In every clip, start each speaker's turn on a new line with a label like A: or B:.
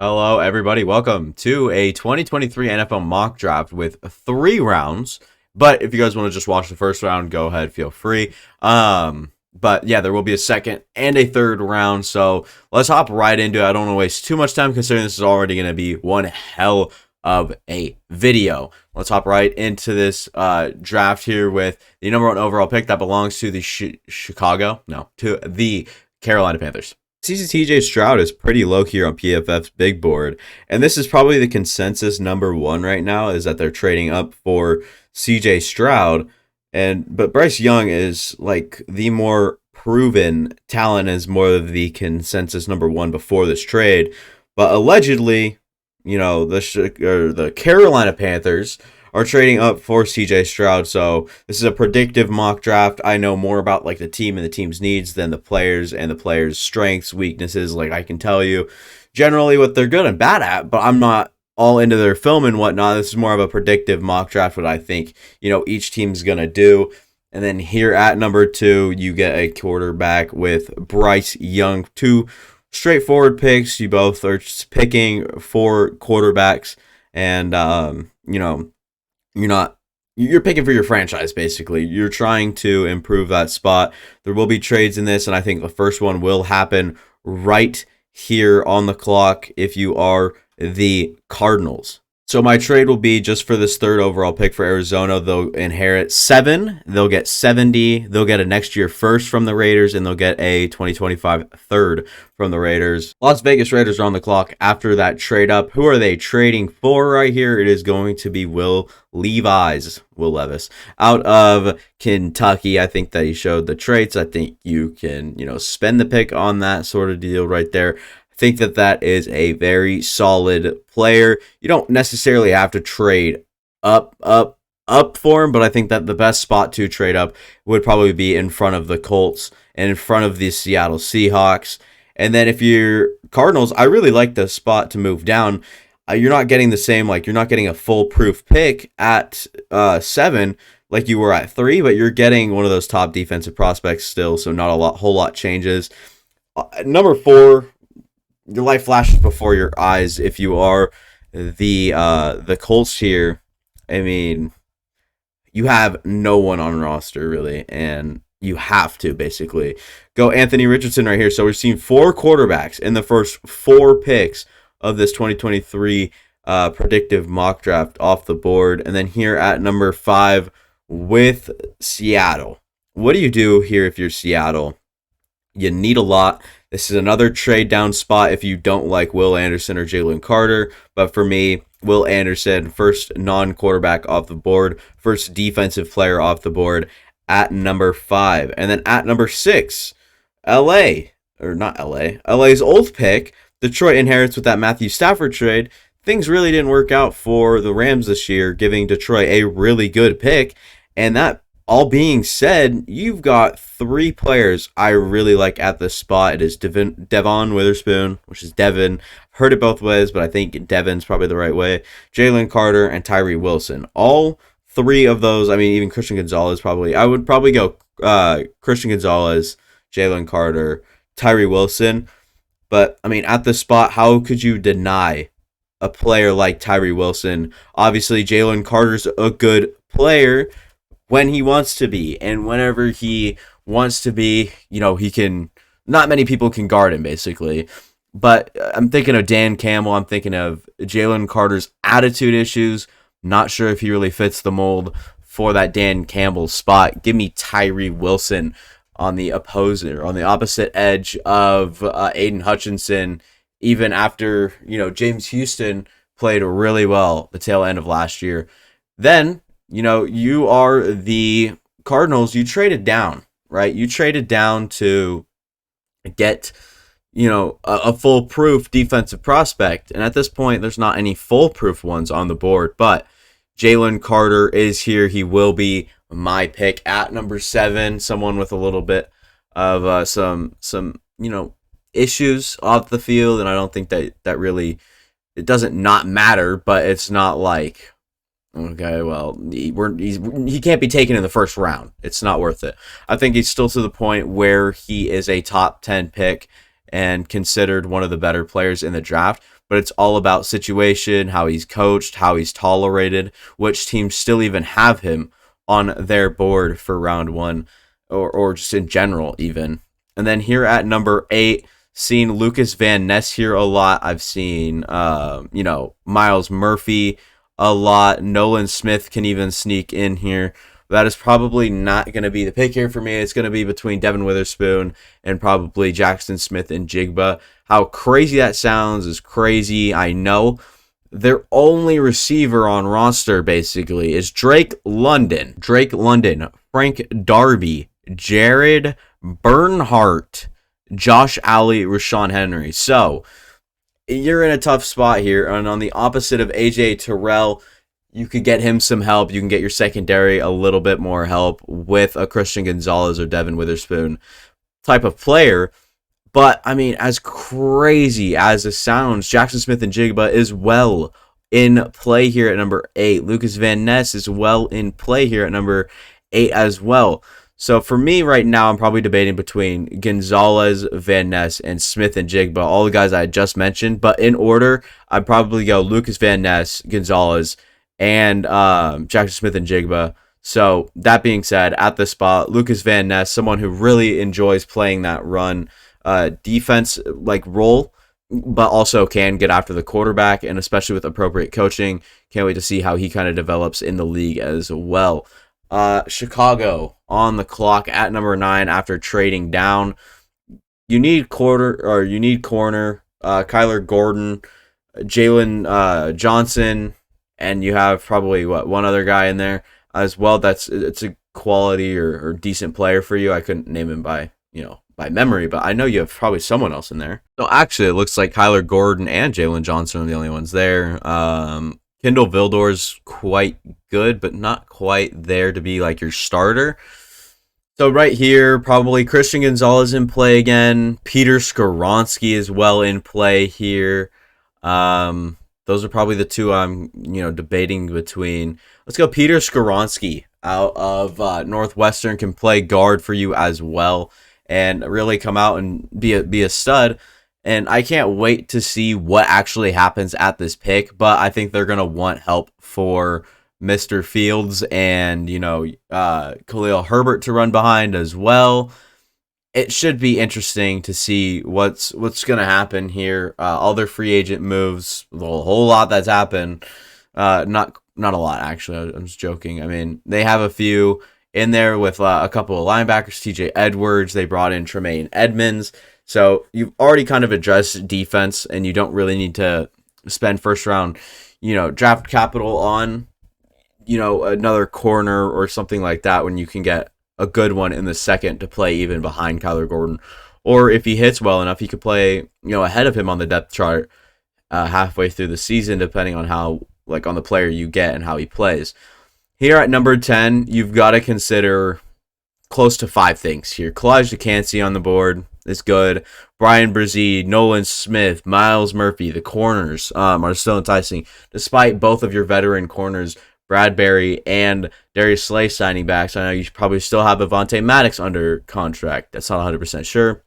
A: Hello, everybody. Welcome to a 2023 NFL mock draft with 3 rounds. But if you guys want to just watch the first round, go ahead, feel free. But yeah, there will be a second and a third round. So let's hop right into it. I don't want to waste too much time considering this is already going to be one hell of a video. Let's hop right into this draft here with the #1 overall pick that belongs to the to the Carolina Panthers. CJ Stroud is pretty low here on PFF's big board, and this is probably the consensus #1 right now, is that they're trading up for CJ Stroud, but Bryce Young is like the more proven talent, is more of the consensus #1 before this trade. But allegedly, the Carolina Panthers are trading up for CJ Stroud. So this is a predictive mock draft. I know more about like the team and the team's needs than the players and the players' strengths, weaknesses. Like I can tell you generally what they're good and bad at, but I'm not all into their film and whatnot. This is more of a predictive mock draft, what I think, each team's going to do. And then here at #2, you get a quarterback with Bryce Young. Two straightforward picks. You both are picking 4 quarterbacks, and you're picking for your franchise, basically. You're trying to improve that spot. There will be trades in this, and I think the first one will happen right here on the clock if you are the Cardinals. So my trade will be just for this 3rd overall pick for Arizona. They'll inherit 7. They'll get 70. They'll get a next year first from the Raiders, and they'll get a 2025 3rd from the Raiders. Las Vegas Raiders are on the clock after that trade up. Who are they trading for right here? It is going to be Will Levis out of Kentucky. I think that he showed the traits. I think you can, spend the pick on that sort of deal right there. I think that is a very solid player. You don't necessarily have to trade up for him, but I think that the best spot to trade up would probably be in front of the Colts and in front of the Seattle Seahawks. And then if you're Cardinals, I really like the spot to move down. You're not getting the same, you're not getting a foolproof pick at 7 like you were at 3, but you're getting one of those top defensive prospects still, so not whole lot changes. #4, your life flashes before your eyes if you are the Colts here. I mean, you have no one on roster really, and you have to basically go Anthony Richardson right here. So we're seeing 4 quarterbacks in the first 4 picks of this 2023 predictive mock draft off the board. And then here at #5 with Seattle. What do you do here if you're Seattle? You need a lot. This is another trade down spot if you don't like Will Anderson or Jalen Carter. But for me, Will Anderson, first non-quarterback off the board, first defensive player off the board at #5. And then at #6, LA's old pick, Detroit inherits with that Matthew Stafford trade. Things really didn't work out for the Rams this year, giving Detroit a really good pick. And that all being said, you've got 3 players I really like at this spot. It is Devon Witherspoon, which is Devin. Heard it both ways, but I think Devin's probably the right way. Jalen Carter and Tyree Wilson. All 3 of those, I mean, even Christian Gonzalez probably. I would probably go Christian Gonzalez, Jalen Carter, Tyree Wilson. But, I mean, at this spot, how could you deny a player like Tyree Wilson? Obviously, Jalen Carter's a good player when he wants to be, and whenever he wants to be, he can, not many people can guard him basically. But I'm thinking of Dan Campbell. I'm thinking of Jalen Carter's attitude issues. Not sure if he really fits the mold for that Dan Campbell spot. Give me Tyree Wilson on the opposite edge of Aiden Hutchinson, even after, James Houston played really well the tail end of last year. Then, you are the Cardinals. You traded down, right? You traded down to get, a foolproof defensive prospect. And at this point, there's not any foolproof ones on the board. But Jalen Carter is here. He will be my pick at #7. Someone with a little bit of some issues off the field. And I don't think that really, it doesn't not matter. But it's not like, okay, well, he can't be taken in the first round. It's not worth it. I think he's still to the point where he is a top 10 pick and considered one of the better players in the draft. but it's all about situation, how he's coached, how he's tolerated, which teams still even have him on their board for round one, or just in general even. And then here at number 8, seen Lucas Van Ness here a lot. I've seen, Miles Murphy a lot. Nolan Smith can even sneak in here. That is probably not going to be the pick here for me. It's going to be between Devin Witherspoon and probably Jackson Smith and Jigba. How crazy that sounds is crazy, I know. Their only receiver on roster, basically, is Drake London, Frank Darby, Jared Bernhardt, Josh Alley, Rashawn Henry. So, you're in a tough spot here. And on the opposite of AJ Terrell, you could get him some help. You can get your secondary a little bit more help with a Christian Gonzalez or Devin Witherspoon type of player. But, I mean, as crazy as it sounds, Jackson Smith and Jigba is well in play here at number 8. Lucas Van Ness is well in play here at number 8 as well. So for me right now, I'm probably debating between Gonzalez, Van Ness, and Smith and Jigba, all the guys I just mentioned. But in order, I'd probably go Lucas Van Ness, Gonzalez, and Jackson Smith and Jigba. So that being said, at this spot, Lucas Van Ness, someone who really enjoys playing that run defense like role, but also can get after the quarterback, and especially with appropriate coaching, can't wait to see how he kind of develops in the league as well. Chicago on the clock at number 9 after trading down. You need corner, Kyler Gordon, Jalen Johnson, and you have probably one other guy in there as well. It's a quality or decent player for you. I couldn't name him by memory, but I know you have probably someone else in there. So actually, it looks like Kyler Gordon and Jalen Johnson are the only ones there. Kindle Vildor's quite good, but not quite there to be like your starter. So right here, probably Christian Gonzalez in play again. Peter Skoronski is well in play here. Those are probably the two I'm debating between. Let's go Peter Skoronski out of Northwestern, can play guard for you as well and really come out and be a stud. And I can't wait to see what actually happens at this pick, but I think they're going to want help for Mr. Fields and, Khalil Herbert to run behind as well. It should be interesting to see what's going to happen here. All their free agent moves, a whole lot that's happened. Not a lot, actually. I'm just joking. I mean, they have a few in there with a couple of linebackers, TJ Edwards. They brought in Tremaine Edmonds. So you've already kind of addressed defense, and you don't really need to spend first round, draft capital on, another corner or something like that when you can get a good one in the second to play even behind Kyler Gordon. Or if he hits well enough, he could play, ahead of him on the depth chart halfway through the season, depending on how, on the player you get and how he plays. Here at number 10, you've got to consider close to 5 things here. Kalijah Cansey on the board is good. Brian Brzee, Nolan Smith, Miles Murphy, the corners are still enticing, despite both of your veteran corners, Bradbury and Darius Slay, signing back. So I know you probably still have Avonte Maddox under contract. That's not 100% sure.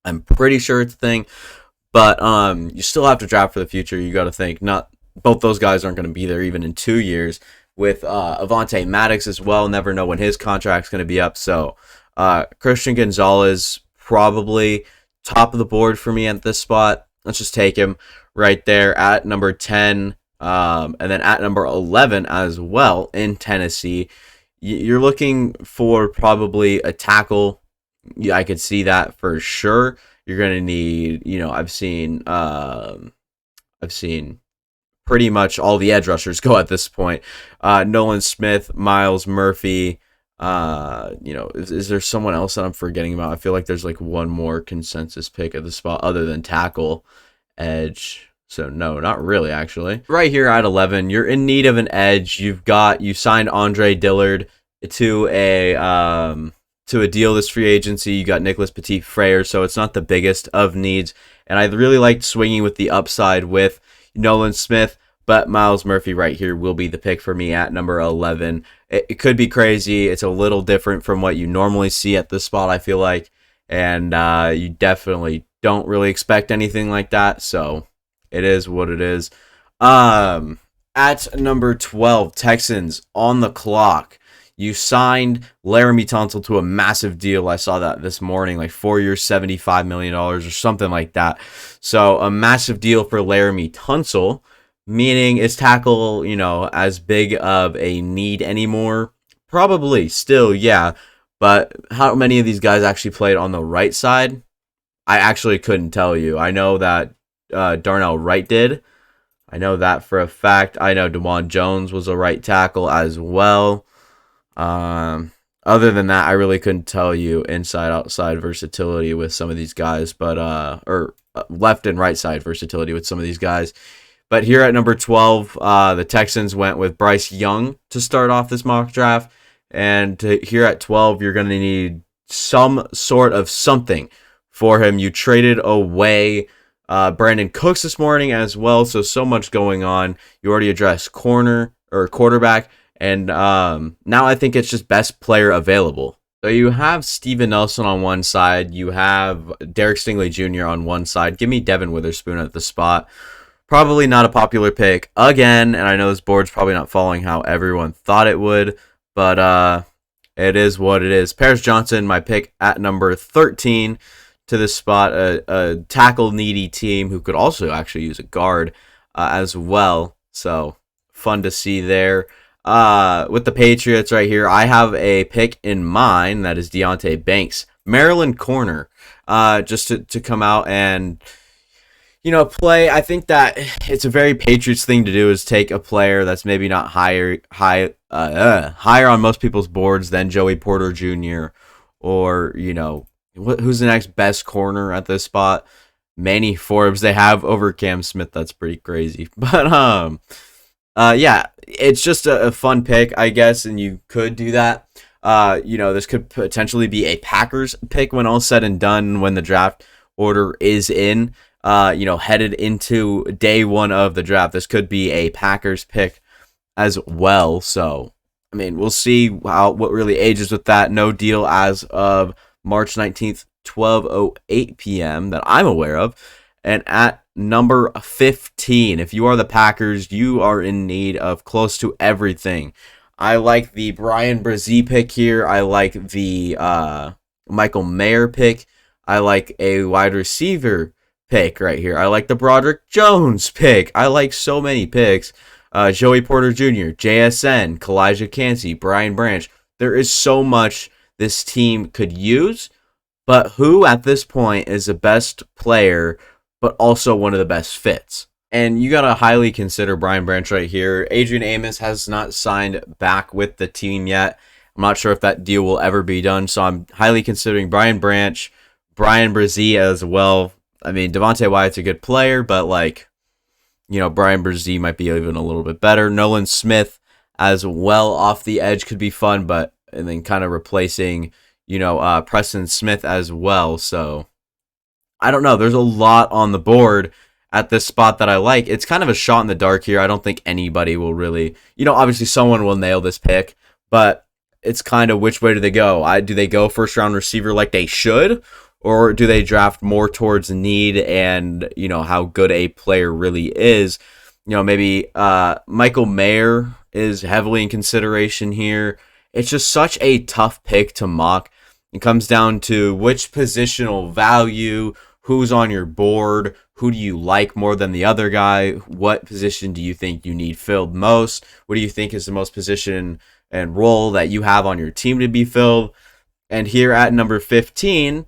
A: I'm pretty sure it's a thing, but you still have to draft for the future. You got to think not both those guys aren't going to be there even in 2 years. With Avonte Maddox as well, never know when his contract's going to be up. So Christian Gonzalez probably top of the board for me at this spot. Let's just take him right there at number 10. And then at number 11 as well in Tennessee. You're looking for probably a tackle. Yeah, I could see that for sure. You're going to need, I've seen pretty much all the edge rushers go at this point. Nolan Smith, Miles Murphy. Is there someone else that I'm forgetting about? I feel like there's one more consensus pick at the spot other than tackle, edge. So no, not really actually. Right here at 11, you're in need of an edge. You signed Andre Dillard to a deal this free agency. You got Nicholas Petit-Frere, so it's not the biggest of needs. And I really liked swinging with the upside with Nolan Smith, but Miles Murphy right here will be the pick for me at number 11. It could be crazy. It's a little different from what you normally see at this spot, I feel like. And you definitely don't really expect anything like that. So it is what it is. At number 12, Texans on the clock. You signed Laramie Tunsil to a massive deal. I saw that this morning, like 4 years, $75 million or something like that. So a massive deal for Laramie Tunsil, meaning is tackle, as big of a need anymore? Probably still, yeah. But how many of these guys actually played on the right side? I actually couldn't tell you. I know that Darnell Wright did. I know that for a fact. I know DeJuan Jones was a right tackle as well. Other than that, I really couldn't tell you inside-outside versatility with some of these guys, but left and right side versatility with some of these guys. But here at number 12, the Texans went with Bryce Young to start off this mock draft. And here at 12, you're going to need some sort of something for him. You traded away Brandon Cooks this morning as well, so much going on. You already addressed corner or quarterback, and now I think it's just best player available. So you have Steven Nelson on one side, you have Derek Stingley Jr. on one side. Give me Devin Witherspoon at the spot. Probably not a popular pick again, and I know this board's probably not following how everyone thought it would, but it is what it is. Paris Johnson, my pick at number 13 to this spot, a tackle-needy team who could also actually use a guard as well, so fun to see there. With the Patriots right here, I have a pick in mind that is Deonte Banks, Maryland corner, just to come out and play. I think that it's a very Patriots thing to do, is take a player that's maybe not higher on most people's boards than Joey Porter Jr. or who's the next best corner at this spot? Manny Forbes they have over Cam Smith. That's pretty crazy. But yeah, it's just a fun pick, I guess, and you could do that. This could potentially be a Packers pick when all said and done, when the draft order is in. Headed into day one of the draft. This could be a Packers pick as well. So, I mean, we'll see what really ages with that. No deal as of March 19th, 12:08 p.m. that I'm aware of. And at number 15, if you are the Packers, you are in need of close to everything. I like the Brian Brzee pick here. I like the Michael Mayer pick. I like a wide receiver pick right here. I like the Broderick Jones pick. I like so many picks. Joey Porter Jr., JSN, Kalijah Cansey, Brian Branch. There is so much this team could use, but who at this point is the best player, but also one of the best fits? And you got to highly consider Brian Branch right here. Adrian Amos has not signed back with the team yet. I'm not sure if that deal will ever be done, so I'm highly considering Brian Branch, Brian Brzee as well. I mean, Devontae Wyatt's a good player, but Brian Brzee might be even a little bit better. Nolan Smith as well off the edge could be fun, and then kind of replacing, Preston Smith as well. So I don't know. There's a lot on the board at this spot that I like. It's kind of a shot in the dark here. I don't think anybody will really, obviously someone will nail this pick, but it's kind of which way do they go? Do they go first round receiver like they should? Or do they draft more towards need and, how good a player really is? Maybe Michael Mayer is heavily in consideration here. It's just such a tough pick to mock. It comes down to which positional value, who's on your board, who do you like more than the other guy, what position do you think you need filled most, what do you think is the most position and role that you have on your team to be filled. And here at number 15,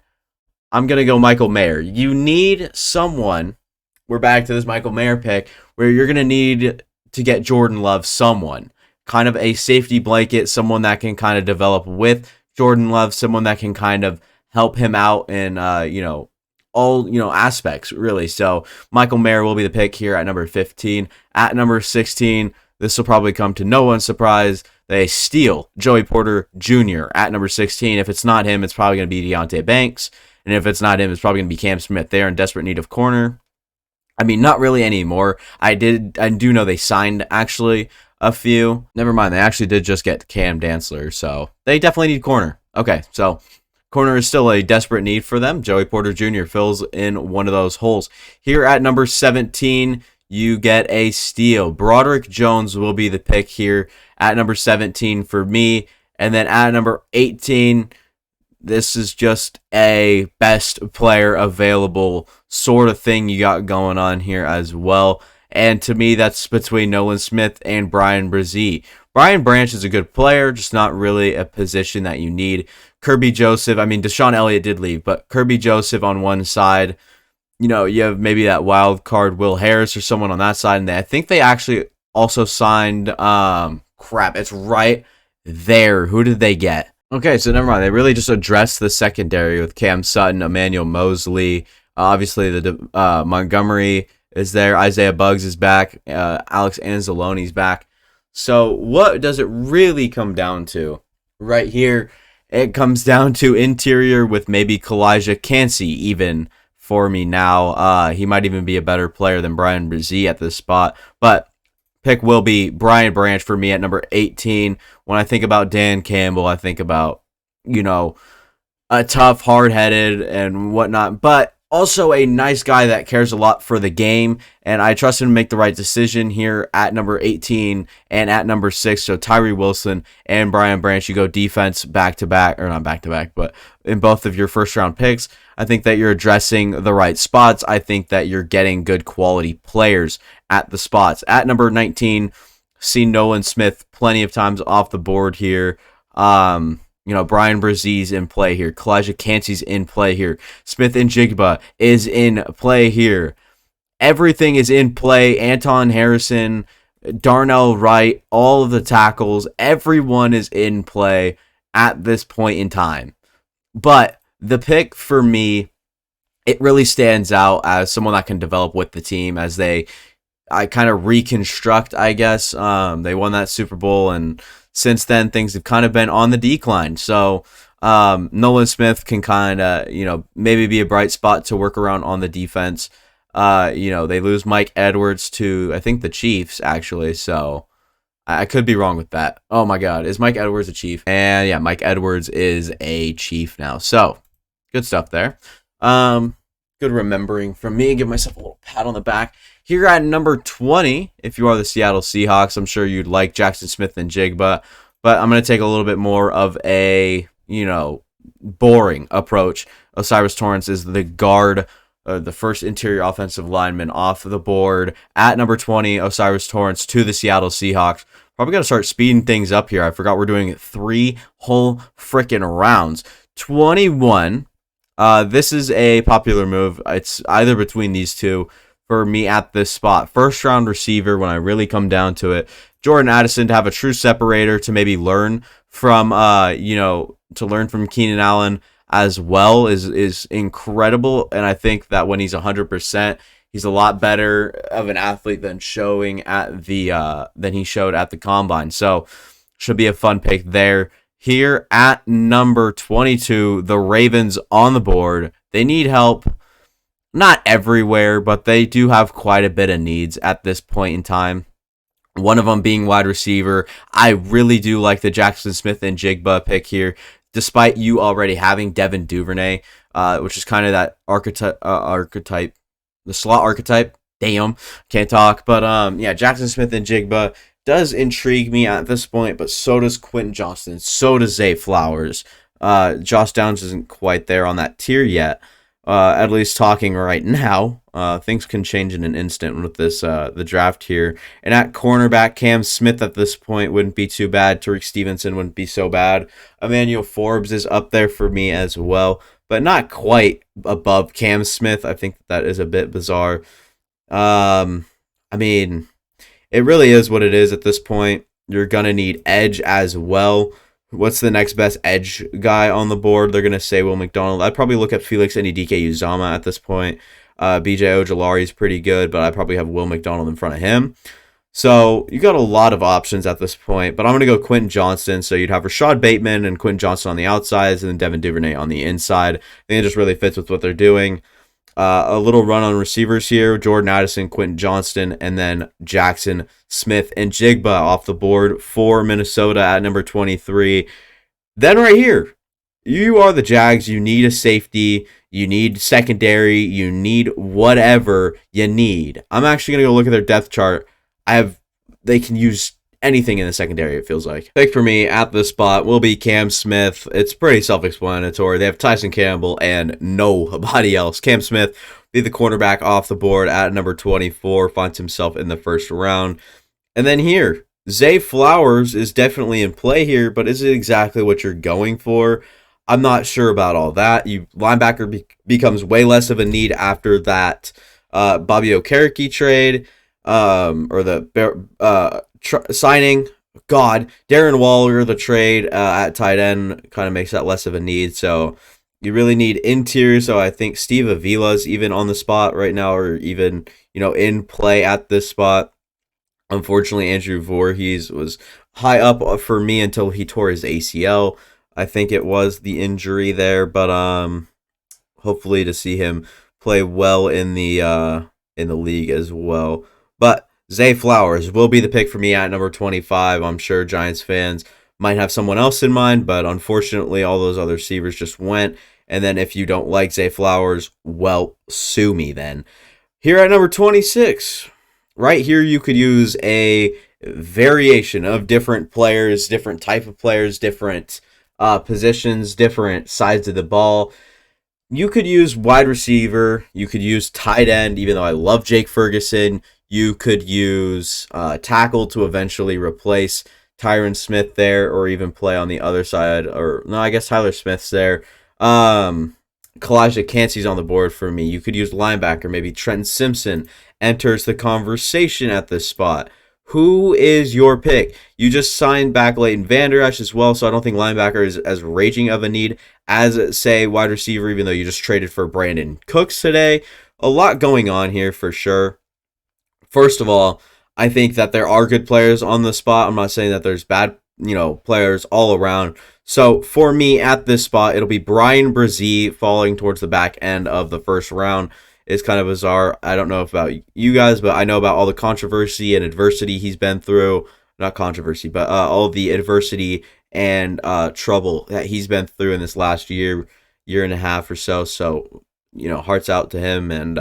A: I'm going to go Michael Mayer. You need someone, we're back to this Michael Mayer pick, where you're going to need to get Jordan Love someone. Kind of a safety blanket, someone that can kind of develop with Jordan Love, someone that can kind of help him out in, all, aspects, really. So Michael Mayer will be the pick here at number 15. At number 16, this will probably come to no one's surprise. They steal Joey Porter Jr. at number 16. If it's not him, it's probably going to be Deonte Banks. And if it's not him, it's probably going to be Cam Smith. They're in desperate need of corner. I mean, not really anymore. I do know they signed, actually, a few. Never mind, they actually did just get Cam Dantzler, so they definitely need corner. Okay, so corner is still a desperate need for them. Joey Porter Jr. fills in one of those holes. Here at number 17, you get a steal. Broderick Jones will be the pick here at number 17 for me. And then at number 18, this is just a best player available sort of thing you got going on here as well. And to me, that's between Nolan Smith and Brian Brzee. Brian Branch is a good player, just not really a position that you need. Kirby Joseph, I mean, Deshaun Elliott did leave, but Kirby Joseph on one side, you know, you have maybe that wild card Will Harris or someone on that side. And I think they actually also signed, it's right there. Who did they get? Okay, so never mind. They really just addressed the secondary with Cam Sutton, Emmanuel Mosley. Obviously, the Montgomery is there. Isaiah Buggs is back. Alex Anzalone's back. So what does it really come down to? Right here, it comes down to interior with maybe Kalijah Cansey even for me now. He might even be a better player than Brian Brzee at this spot. But pick will be Brian Branch for me at number 18. When I think about Dan Campbell, I think about, you know, a tough, hard-headed and whatnot, but also a nice guy that cares a lot for the game, and I trust him to make the right decision here at number 18 and at number 6. So Tyree Wilson and Brian Branch, you go defense back-to-back, or not back-to-back, but in both of your first-round picks. I think that you're addressing the right spots. I think that you're getting good quality players at the spots. At number 19, see Nolan Smith plenty of times off the board here. You know, Brian Brzee's in play here. Kalijah Cansey's in play here. Smith and Jigba is in play here. Everything is in play. Anton Harrison, Darnell Wright, all of the tackles, everyone is in play at this point in time. But the pick for me, it really stands out as someone that can develop with the team as I kind of reconstruct, I guess. They won that Super Bowl, and since then, things have kind of been on the decline. So Nolan Smith can kind of, you know, maybe be a bright spot to work around on the defense. You know, they lose Mike Edwards to, I think, the Chiefs, actually. So I could be wrong with that. Oh, my God. Is Mike Edwards a Chief? And, yeah, Mike Edwards is a Chief now. So, good stuff there. Good remembering from me. Give myself a little pat on the back. Here at number 20, if you are the Seattle Seahawks, I'm sure you'd like Jackson Smith and Jigba, but I'm going to take a little bit more of a, you know, boring approach. O'Cyrus Torrence is the guard, the first interior offensive lineman off the board. At number 20, O'Cyrus Torrence to the Seattle Seahawks. Probably got to start speeding things up here. I forgot we're doing 3 whole freaking rounds. 21. This is a popular move. It's either between these two for me at this spot. First round receiver, when I really come down to it. Jordan Addison to have a true separator to maybe learn from, you know, to learn from Keenan Allen as well is incredible. And I think that when he's 100%, he's a lot better of an athlete than showing at the than he showed at the combine. So should be a fun pick there. Here at number 22, the Ravens on the board. They need help. Not everywhere, but they do have quite a bit of needs at this point in time. One of them being wide receiver. I really do like the Jackson Smith and Jigba pick here, despite you already having Devin Duvernay, which is kind of that archetype, the slot archetype. Damn, can't talk. But yeah, Jackson Smith and Jigba does intrigue me at this point, but so does Quentin Johnston. So does Zay Flowers. Josh Downs isn't quite there on that tier yet. At least talking right now. Things can change in an instant with this the draft here. And at cornerback, Cam Smith at this point wouldn't be too bad. Tariq Stevenson wouldn't be so bad. Emmanuel Forbes is up there for me as well, but not quite above Cam Smith. I think that is a bit bizarre. I mean, it really is what it is at this point. You're going to need edge as well. What's the next best edge guy on the board? They're going to say Will McDonald. I'd probably look at Felix Anudike-Uzomah at this point. BJ Ojolari is pretty good, but I'd probably have Will McDonald in front of him. So you got a lot of options at this point, but I'm going to go Quentin Johnston. So you'd have Rashad Bateman and Quentin Johnston on the outsides and then Devin Duvernay on the inside. I think it just really fits with what they're doing. A little run on receivers here. Jordan Addison, Quentin Johnston, and then Jackson Smith and Jigba off the board for Minnesota at number 23. Then right here, you are the Jags. You need a safety. You need secondary. You need whatever you need. I'm actually going to go look at their depth chart. They can use anything in the secondary, it feels like. Pick for me at this spot will be Cam Smith. It's pretty self-explanatory. They have Tyson Campbell and nobody else. Cam Smith be the cornerback off the board at number 24, finds himself in the first round. And then here, Zay Flowers is definitely in play here, but is it exactly what you're going for? I'm not sure about all that. Linebacker becomes way less of a need after that Bobby Okereke trade, or the signing. God, Darren Waller, the trade at tight end kind of makes that less of a need. So you really need interior. So I think Steve Avila's even on the spot right now, or even in play at this spot. Unfortunately, Andrew Voorhees was high up for me until he tore his ACL. I think it was the injury there, but hopefully to see him play well in the league as well. But Zay Flowers will be the pick for me at number 25. I'm sure Giants fans might have someone else in mind, but unfortunately all those other receivers just went. And then if you don't like Zay Flowers, well, sue me then. Here at number 26, right here you could use a variation of different players, different type of players, different positions, different sides of the ball. You could use wide receiver. You could use tight end, even though I love Jake Ferguson. You could use tackle to eventually replace Tyron Smith there, or even play on the other side. Or no, I guess Tyler Smith's there. Kalijah Cansey's on the board for me. You could use linebacker. Maybe Trenton Simpson enters the conversation at this spot. Who is your pick? You just signed back Leighton Vander Esch as well, so I don't think linebacker is as raging of a need as, say, wide receiver, even though you just traded for Brandon Cooks today. A lot going on here for sure. First of all, I think that there are good players on the spot. I'm not saying that there's bad, players all around. So for me at this spot, it'll be Brian Brzee falling towards the back end of the first round. It's kind of bizarre. I don't know about you guys, but I know about all the controversy and adversity he's been through. Not controversy, but all the adversity and trouble that he's been through in this last year and a half or so. So, hearts out to him, and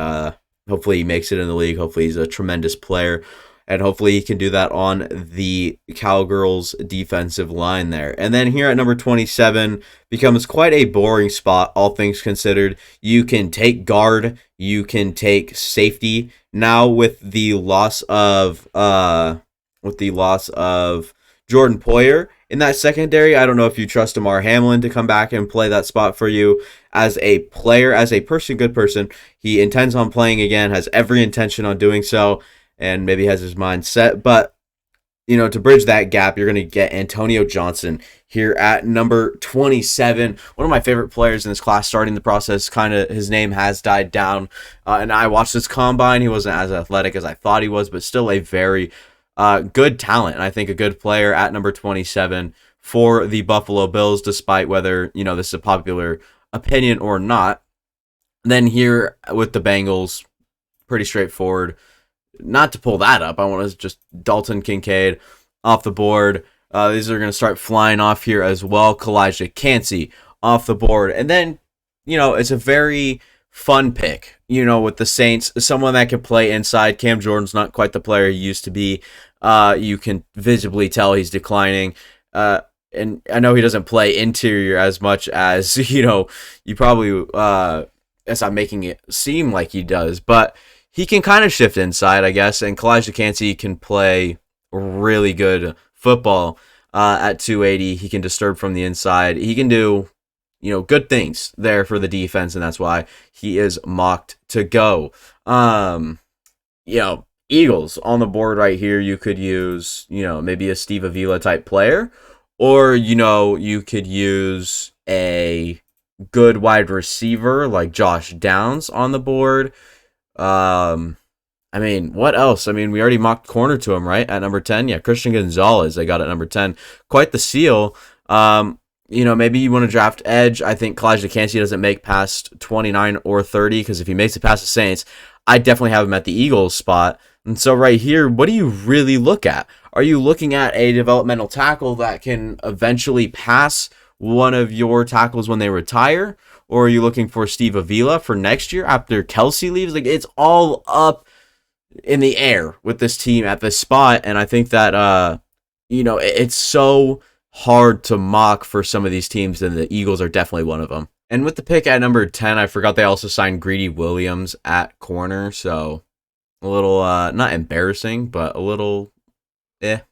A: hopefully he makes it in the league. Hopefully he's a tremendous player, and hopefully he can do that on the Cowgirls defensive line there. And then here at number 27 becomes quite a boring spot, all things considered. You can take guard, you can take safety. Now with the loss of Jordan Poyer in that secondary, I don't know if you trust Damar Hamlin to come back and play that spot for you as a player, as a person, good person. He intends on playing again, has every intention on doing so, and maybe has his mind set. But, to bridge that gap, you're going to get Antonio Johnson here at number 27. One of my favorite players in this class starting the process. Kind of his name has died down. And I watched this combine. He wasn't as athletic as I thought he was, but still a very good talent. And I think a good player at number 27 for the Buffalo Bills, despite whether, this is a popular opinion or not. Then here with the Bengals, pretty straightforward. Not to pull that up, I want to just Dalton Kincaid off the board. These are going to start flying off here as well. Kalijah Cansey off the board. And then, it's a very fun pick, with the Saints. Someone that can play inside. Cam Jordan's not quite the player he used to be. You can visibly tell he's declining. And I know he doesn't play interior as much as, you probably, as I'm making it seem like he does. But he can kind of shift inside, I guess, and Kalijah Cansey can play really good football at 280. He can disturb from the inside. He can do, good things there for the defense, and that's why he is mocked to go. Eagles on the board right here. You could use, maybe a Steve Avila type player, or, you could use a good wide receiver like Josh Downs on the board. What else? We already mocked corner to him, right? At number 10. Yeah, Christian Gonzalez, they got at number 10. Quite the seal. Maybe you want to draft edge. I think Kalijah Cansey doesn't make past 29 or 30, because if he makes it past the Saints, I definitely have him at the Eagles spot. And so right here, what do you really look at? Are you looking at a developmental tackle that can eventually pass one of your tackles when they retire? Or are you looking for Steve Avila for next year after Kelsey leaves? Like, it's all up in the air with this team at this spot. And I think that, it's so hard to mock for some of these teams, and the Eagles are definitely one of them. And with the pick at number 10, I forgot they also signed Greedy Williams at corner. So a little, not embarrassing, but a little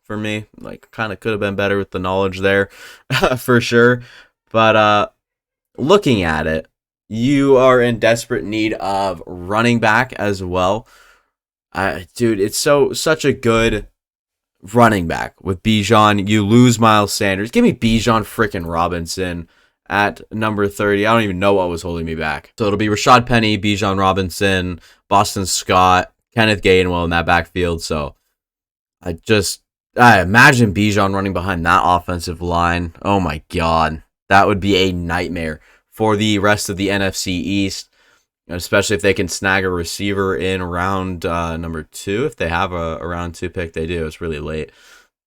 A: for me. Like, kind of could have been better with the knowledge there for sure. But looking at it, you are in desperate need of running back as well. Dude, it's such a good running back with Bijan. You lose Miles Sanders. Give me Bijan frickin' Robinson at number 30. I don't even know what was holding me back. So it'll be Rashad Penny, Bijan Robinson, Boston Scott, Kenneth Gainwell in that backfield. So I imagine Bijan running behind that offensive line. Oh my God. That would be a nightmare for the rest of the NFC East, especially if they can snag a receiver in round number 2. If they have a round 2 pick, they do. It's really late.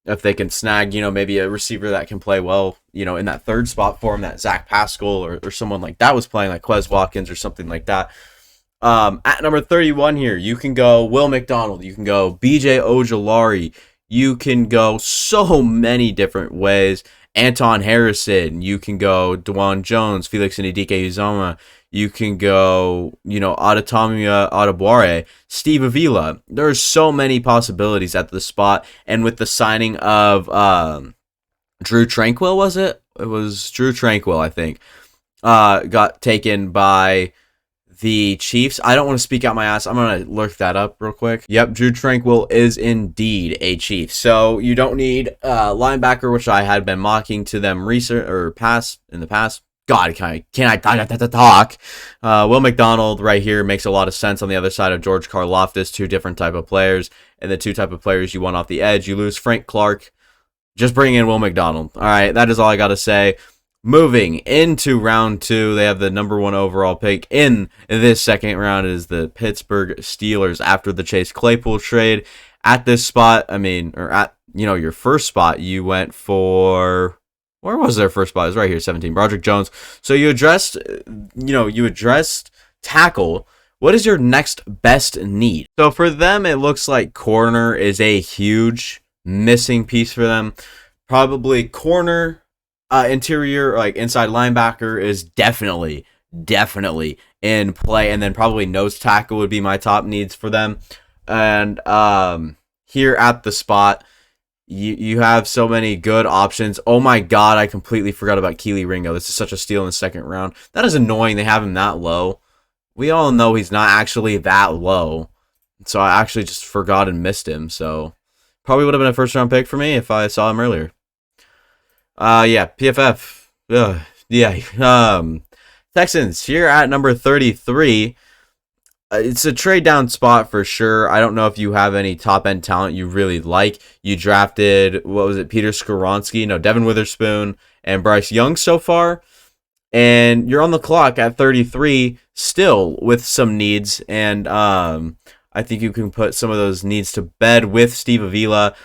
A: If they can snag, maybe a receiver that can play well, in that third spot for him, that Zach Pascal or someone like that was playing, like Quez Watkins or something like that. At number 31 here, you can go Will McDonald. You can go BJ Ojolari. You can go so many different ways. Anton Harrison. You can go Dwan Jones, Felix Ndike-Uzoma. You can go, Adetomiwa Adebawore, Steve Avila. There's so many possibilities at the spot. And with the signing of Drew Tranquill, was it? It was Drew Tranquill, I think. Got taken by the Chiefs. I don't want to speak out my ass. I'm going to look that up real quick. Yep, Drew Tranquill is indeed a Chief. So you don't need linebacker, which I had been mocking to them in the past. God, can I talk? Will McDonald right here makes a lot of sense on the other side of George Karlaftis. 2 different type of players, and the 2 type of players you want off the edge. You lose Frank Clark. Just bring in Will McDonald. All right, that is all I got to say. Moving into round 2, they have the number 1 overall pick in this second round is the Pittsburgh Steelers after the Chase Claypool trade. At this spot, your first spot, you went for... Where was their first spot? It was right here, 17. Broderick Jones. So you addressed tackle. What is your next best need? So for them, it looks like corner is a huge missing piece for them. Probably corner, interior, like inside linebacker is definitely in play. And then probably nose tackle would be my top needs for them. And here at the spot, You have so many good options. Oh my God, I completely forgot about Keely Ringo. This is such a steal in the second round. That is annoying. They have him that low. We all know he's not actually that low. So I actually just forgot and missed him. So probably would have been a first round pick for me if I saw him earlier. PFF. Texans here at number 33. It's a trade down spot for sure. I don't know if you have any top end talent you really like. You drafted, Peter Skoronski? No, Devin Witherspoon and Bryce Young so far. And you're on the clock at 33 still with some needs. And I think you can put some of those needs to bed with Steve Avila.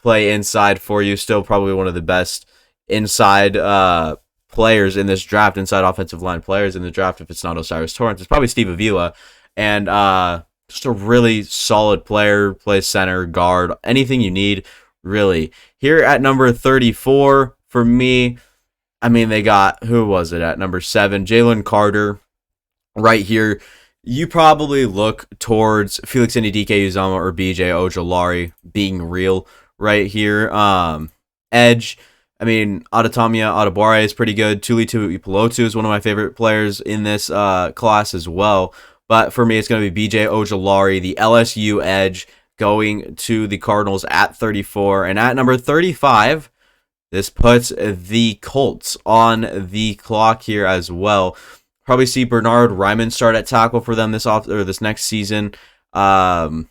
A: Play inside for you. Still probably one of the best inside players in this draft. Inside offensive line players in the draft. If it's not Osiris Torrance, it's probably Steve Avila. And just a really solid player, plays center, guard, anything you need, really. Here at number 34, for me, they got, who was it at number 7? Jalen Carter. Right here, you probably look towards Felix Ndike-Uzoma or BJ Ojolari being real right here. Edge. Adetomiwa Adebawore is pretty good. Tuli Tuipulotu is one of my favorite players in this class as well. But for me, it's going to be BJ Ojolari, the LSU edge, going to the Cardinals at 34. And at number 35, this puts the Colts on the clock here as well. Probably see Bernard Ryman start at tackle for them this next season. You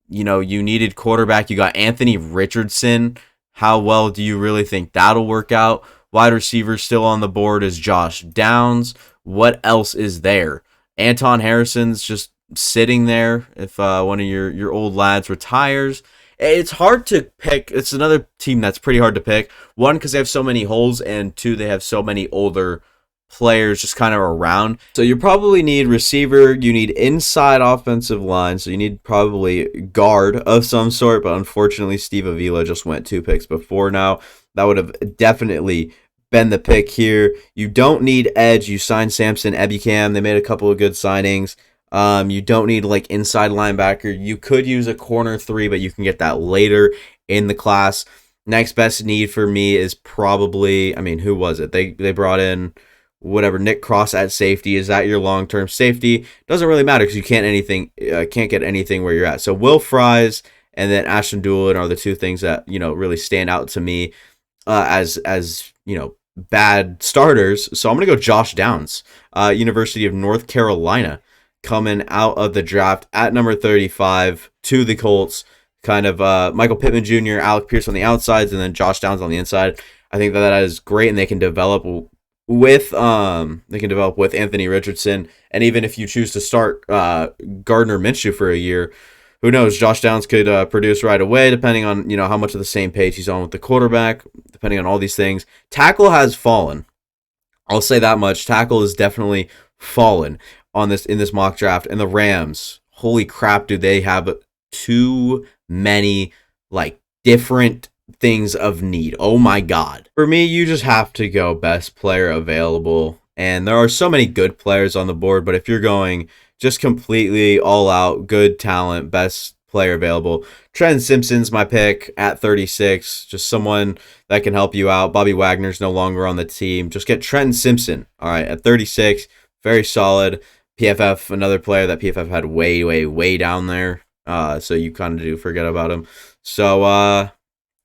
A: needed quarterback. You got Anthony Richardson. How well do you really think that'll work out? Wide receiver still on the board is Josh Downs. What else is there? Anton Harrison's just sitting there if one of your old lads retires. It's hard to pick. It's another team that's pretty hard to pick. One, because they have so many holes, and two, they have so many older players just kind of around. So you probably need receiver, you need inside offensive line, so you need probably guard of some sort, but unfortunately Steve Avila just went 2 picks before now. That would have definitely been the pick here. You don't need edge. You signed Samson Ebukam. They made a couple of good signings. You don't need like inside linebacker. You could use a corner 3, but you can get that later in the class. Next best need for me is probably, I mean, who was it? They brought in whatever, Nick Cross at safety. Is that your long-term safety? Doesn't really matter because you can't get anything where you're at. So Will Fries and then Ashton Doolin are the two things that, really stand out to me as bad starters. So I'm going to go Josh Downs, University of North Carolina, coming out of the draft at number 35 to the Colts. Kind of Michael Pittman Jr., Alec Pierce on the outsides, and then Josh Downs on the inside. I think that is great, and they can develop with Anthony Richardson. And even if you choose to start Gardner Minshew for a year, who knows? Josh Downs could produce right away, depending on how much of the same page he's on with the quarterback, depending on all these things. Tackle has fallen. I'll say that much. Tackle has definitely fallen in this mock draft. And the Rams, holy crap, do they have too many different things of need. Oh my god. For me, you just have to go best player available. And there are so many good players on the board, but if you're going just completely all out, good talent, best player available, Trent Simpson's my pick at 36. Just someone that can help you out. Bobby Wagner's no longer on the team. Just get Trent Simpson. All right, at 36, very solid. PFF, another player that PFF had way, way, way down there. So you kind of do forget about him. So,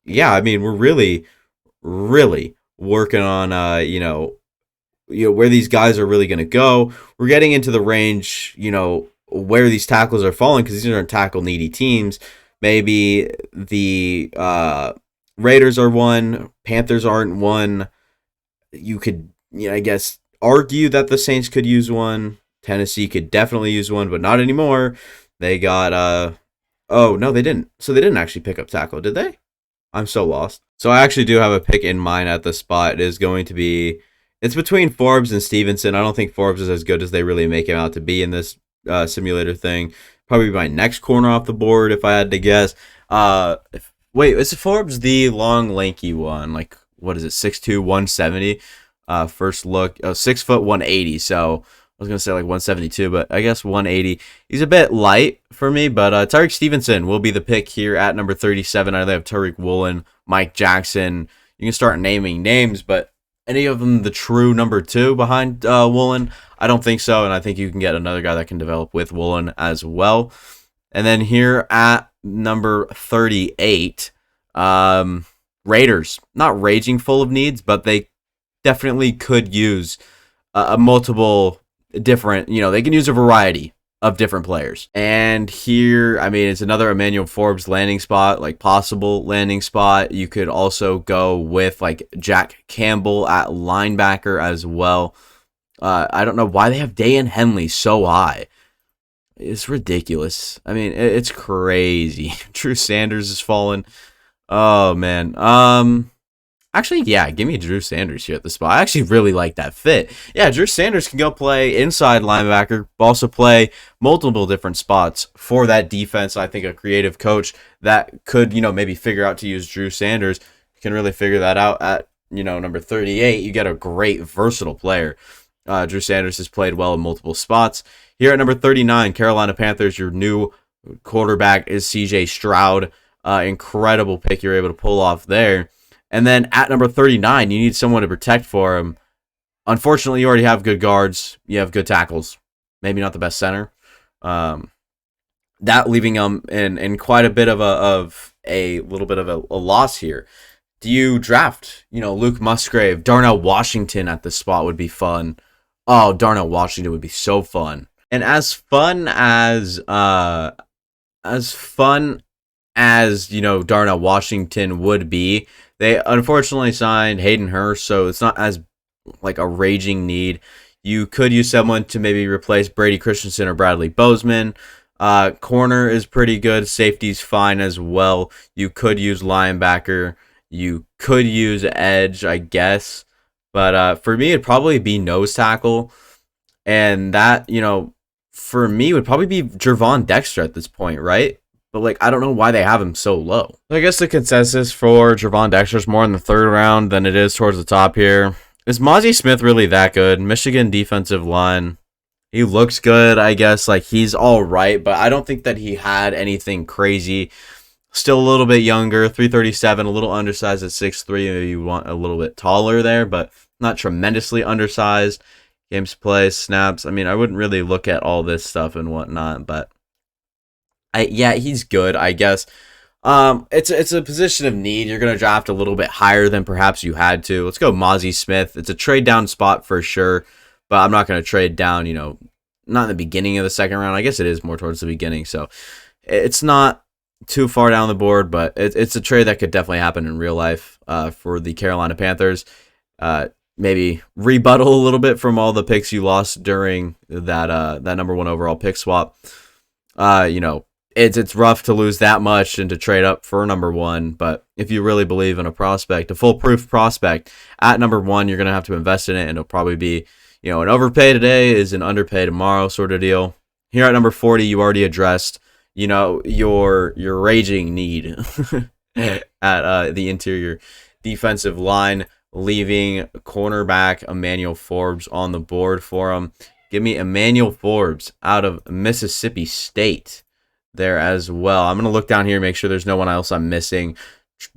A: yeah, I mean, we're really, really working on, where these guys are really going to go. We're getting into the range, where these tackles are falling, because these aren't tackle needy teams. Maybe the Raiders are one, Panthers aren't one. You could, I guess, argue that the Saints could use one. Tennessee could definitely use one, but not anymore. They got, oh, no, they didn't. So they didn't actually pick up tackle, did they? I'm so lost. So I actually do have a pick in mind at the spot. It is going to be, it's between Forbes and Stevenson. I don't think Forbes is as good as they really make him out to be in this simulator thing. Probably my next corner off the board if I had to guess. Wait, is Forbes the long, lanky one? Like, what is it, 6'2", 170? First look, 6 foot 180. So I was going to say like 172, but I guess 180. He's a bit light for me, but Tariq Stevenson will be the pick here at number 37. I have Tariq Woolen, Mike Jackson. You can start naming names, but any of them the true number 2 behind Woolen? I don't think so, and I think you can get another guy that can develop with Woolen as well. And then here at number 38, Raiders. Not raging full of needs, but they definitely could use a multiple different, they can use a variety of different players. And here, I mean, it's another Emmanuel Forbes landing spot, like possible landing spot. You could also go with like Jack Campbell at linebacker as well. I don't know why they have Dan Henley so high. It's ridiculous. I mean, it's crazy. Drew Sanders has fallen. Oh man. Actually, yeah, give me Drew Sanders here at the spot. I actually really like that fit. Yeah, Drew Sanders can go play inside linebacker, also play multiple different spots for that defense. I think a creative coach that could, maybe figure out to use Drew Sanders can really figure that out at, number 38. You get a great, versatile player. Drew Sanders has played well in multiple spots. Here at number 39, Carolina Panthers, your new quarterback is CJ Stroud. Incredible pick you're able to pull off there. And then at number 39, you need someone to protect for him. Unfortunately, you already have good guards. You have good tackles. Maybe not the best center. That leaving him in quite a bit of a little bit of a loss here. Do you draft, Luke Musgrave, Darnell Washington at the spot would be fun. Oh, Darnell Washington would be so fun. And as fun as Darnell Washington would be, they unfortunately signed Hayden Hurst, so it's not as like a raging need. You could use someone to maybe replace Brady Christensen or Bradley Bozeman. Corner is pretty good. Safety's fine as well. You could use linebacker. You could use edge, I guess. But for me, it'd probably be nose tackle. And that, for me would probably be Jervon Dexter at this point, right? But like, I don't know why they have him so low. So I guess the consensus for Jervon Dexter is more in the third round than it is towards the top here. Is Mozzie Smith really that good? Michigan defensive line. He looks good, I guess. Like, he's all right, but I don't think that he had anything crazy. Still a little bit younger, 337, a little undersized at 6'3". Maybe you want a little bit taller there, but not tremendously undersized. Games play, snaps. I mean, I wouldn't really look at all this stuff and whatnot, but yeah, he's good, I guess. It's a position of need. You're gonna draft a little bit higher than perhaps you had to. Let's go Mozzie Smith. It's a trade down spot for sure, but I'm not gonna trade down. Not in the beginning of the second round. I guess it is more towards the beginning, so it's not too far down the board, but it's a trade that could definitely happen in real life for the Carolina Panthers. Maybe rebuttal a little bit from all the picks you lost during that number 1 overall pick swap. It's rough to lose that much and to trade up for number 1, but if you really believe in a prospect, a foolproof prospect at number 1, you're gonna have to invest in it, and it'll probably be an overpay today is an underpay tomorrow sort of deal. Here at number 40, you already addressed your raging need at the interior defensive line, leaving cornerback Emmanuel Forbes on the board for him. Give me Emmanuel Forbes out of Mississippi State there as well. I'm going to look down here and make sure there's no one else I'm missing.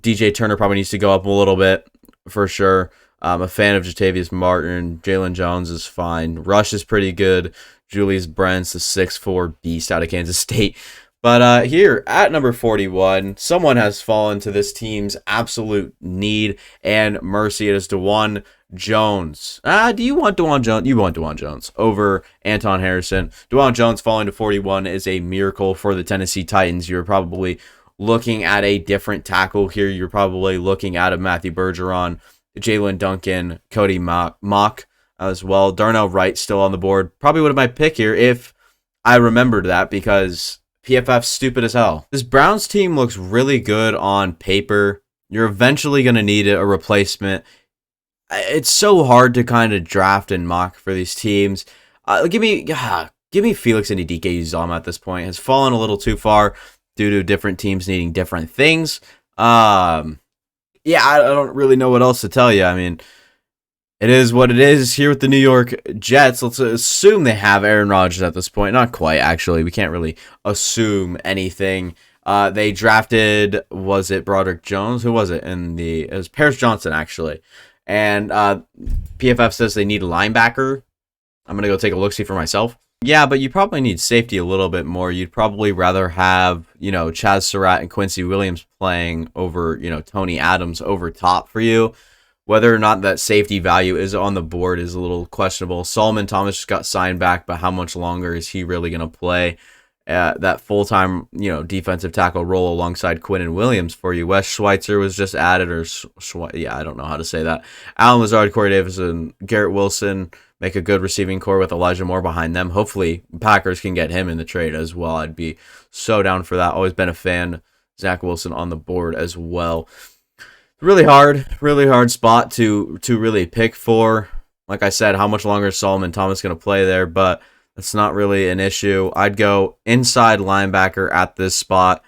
A: DJ Turner probably needs to go up a little bit for sure. I'm a fan of Jatavius Martin. Jalen Jones is fine. Rush is pretty good. Julius Brents, the 6'4" beast out of Kansas State. But here at number 41, someone has fallen to this team's absolute need and mercy. It is DeJuan Jones. Do you want DeJuan Jones? You want DeJuan Jones over Anton Harrison. DeJuan Jones falling to 41 is a miracle for the Tennessee Titans. You're probably looking at a different tackle here. You're probably looking at a Matthew Bergeron, Jalen Duncan, Cody Mock as well. Darnell Wright still on the board. Probably would have my pick here if I remembered that, because PFF's stupid as hell. This Browns team looks really good on paper. You're eventually going to need a replacement. It's so hard to kind of draft and mock for these teams. Give me Felix Ndike-Uzomah at this point. Has fallen a little too far due to different teams needing different things. I don't really know what else to tell you. I mean, it is what it is here with the New York Jets. Let's assume they have Aaron Rodgers at this point. Not quite, actually. We can't really assume anything. They drafted, was it Broderick Jones? Who was it? It was Paris Johnson, actually. And PFF says they need a linebacker. I'm going to go take a look-see for myself. Yeah, but you probably need safety a little bit more. You'd probably rather have, Chaz Surratt and Quincy Williams playing over, Tony Adams over top for you. Whether or not that safety value is on the board is a little questionable. Solomon Thomas just got signed back, but how much longer is he really going to play that full-time, defensive tackle role alongside Quinnen Williams for you? Wes Schweitzer was just added, I don't know how to say that. Alan Lazard, Corey Davis, and Garrett Wilson make a good receiving core with Elijah Moore behind them. Hopefully, Packers can get him in the trade as well. I'd be so down for that. Always been a fan. Zach Wilson on the board as well. Really hard spot to really pick for. Like I said, how much longer is Solomon Thomas going to play there, but that's not really an issue. I'd go inside linebacker at this spot.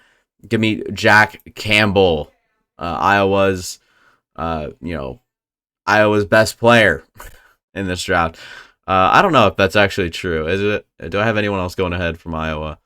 A: Give me Jack Campbell, Iowa's best player in this draft. I don't know if that's actually true. Is it? Do I have anyone else going ahead from Iowa?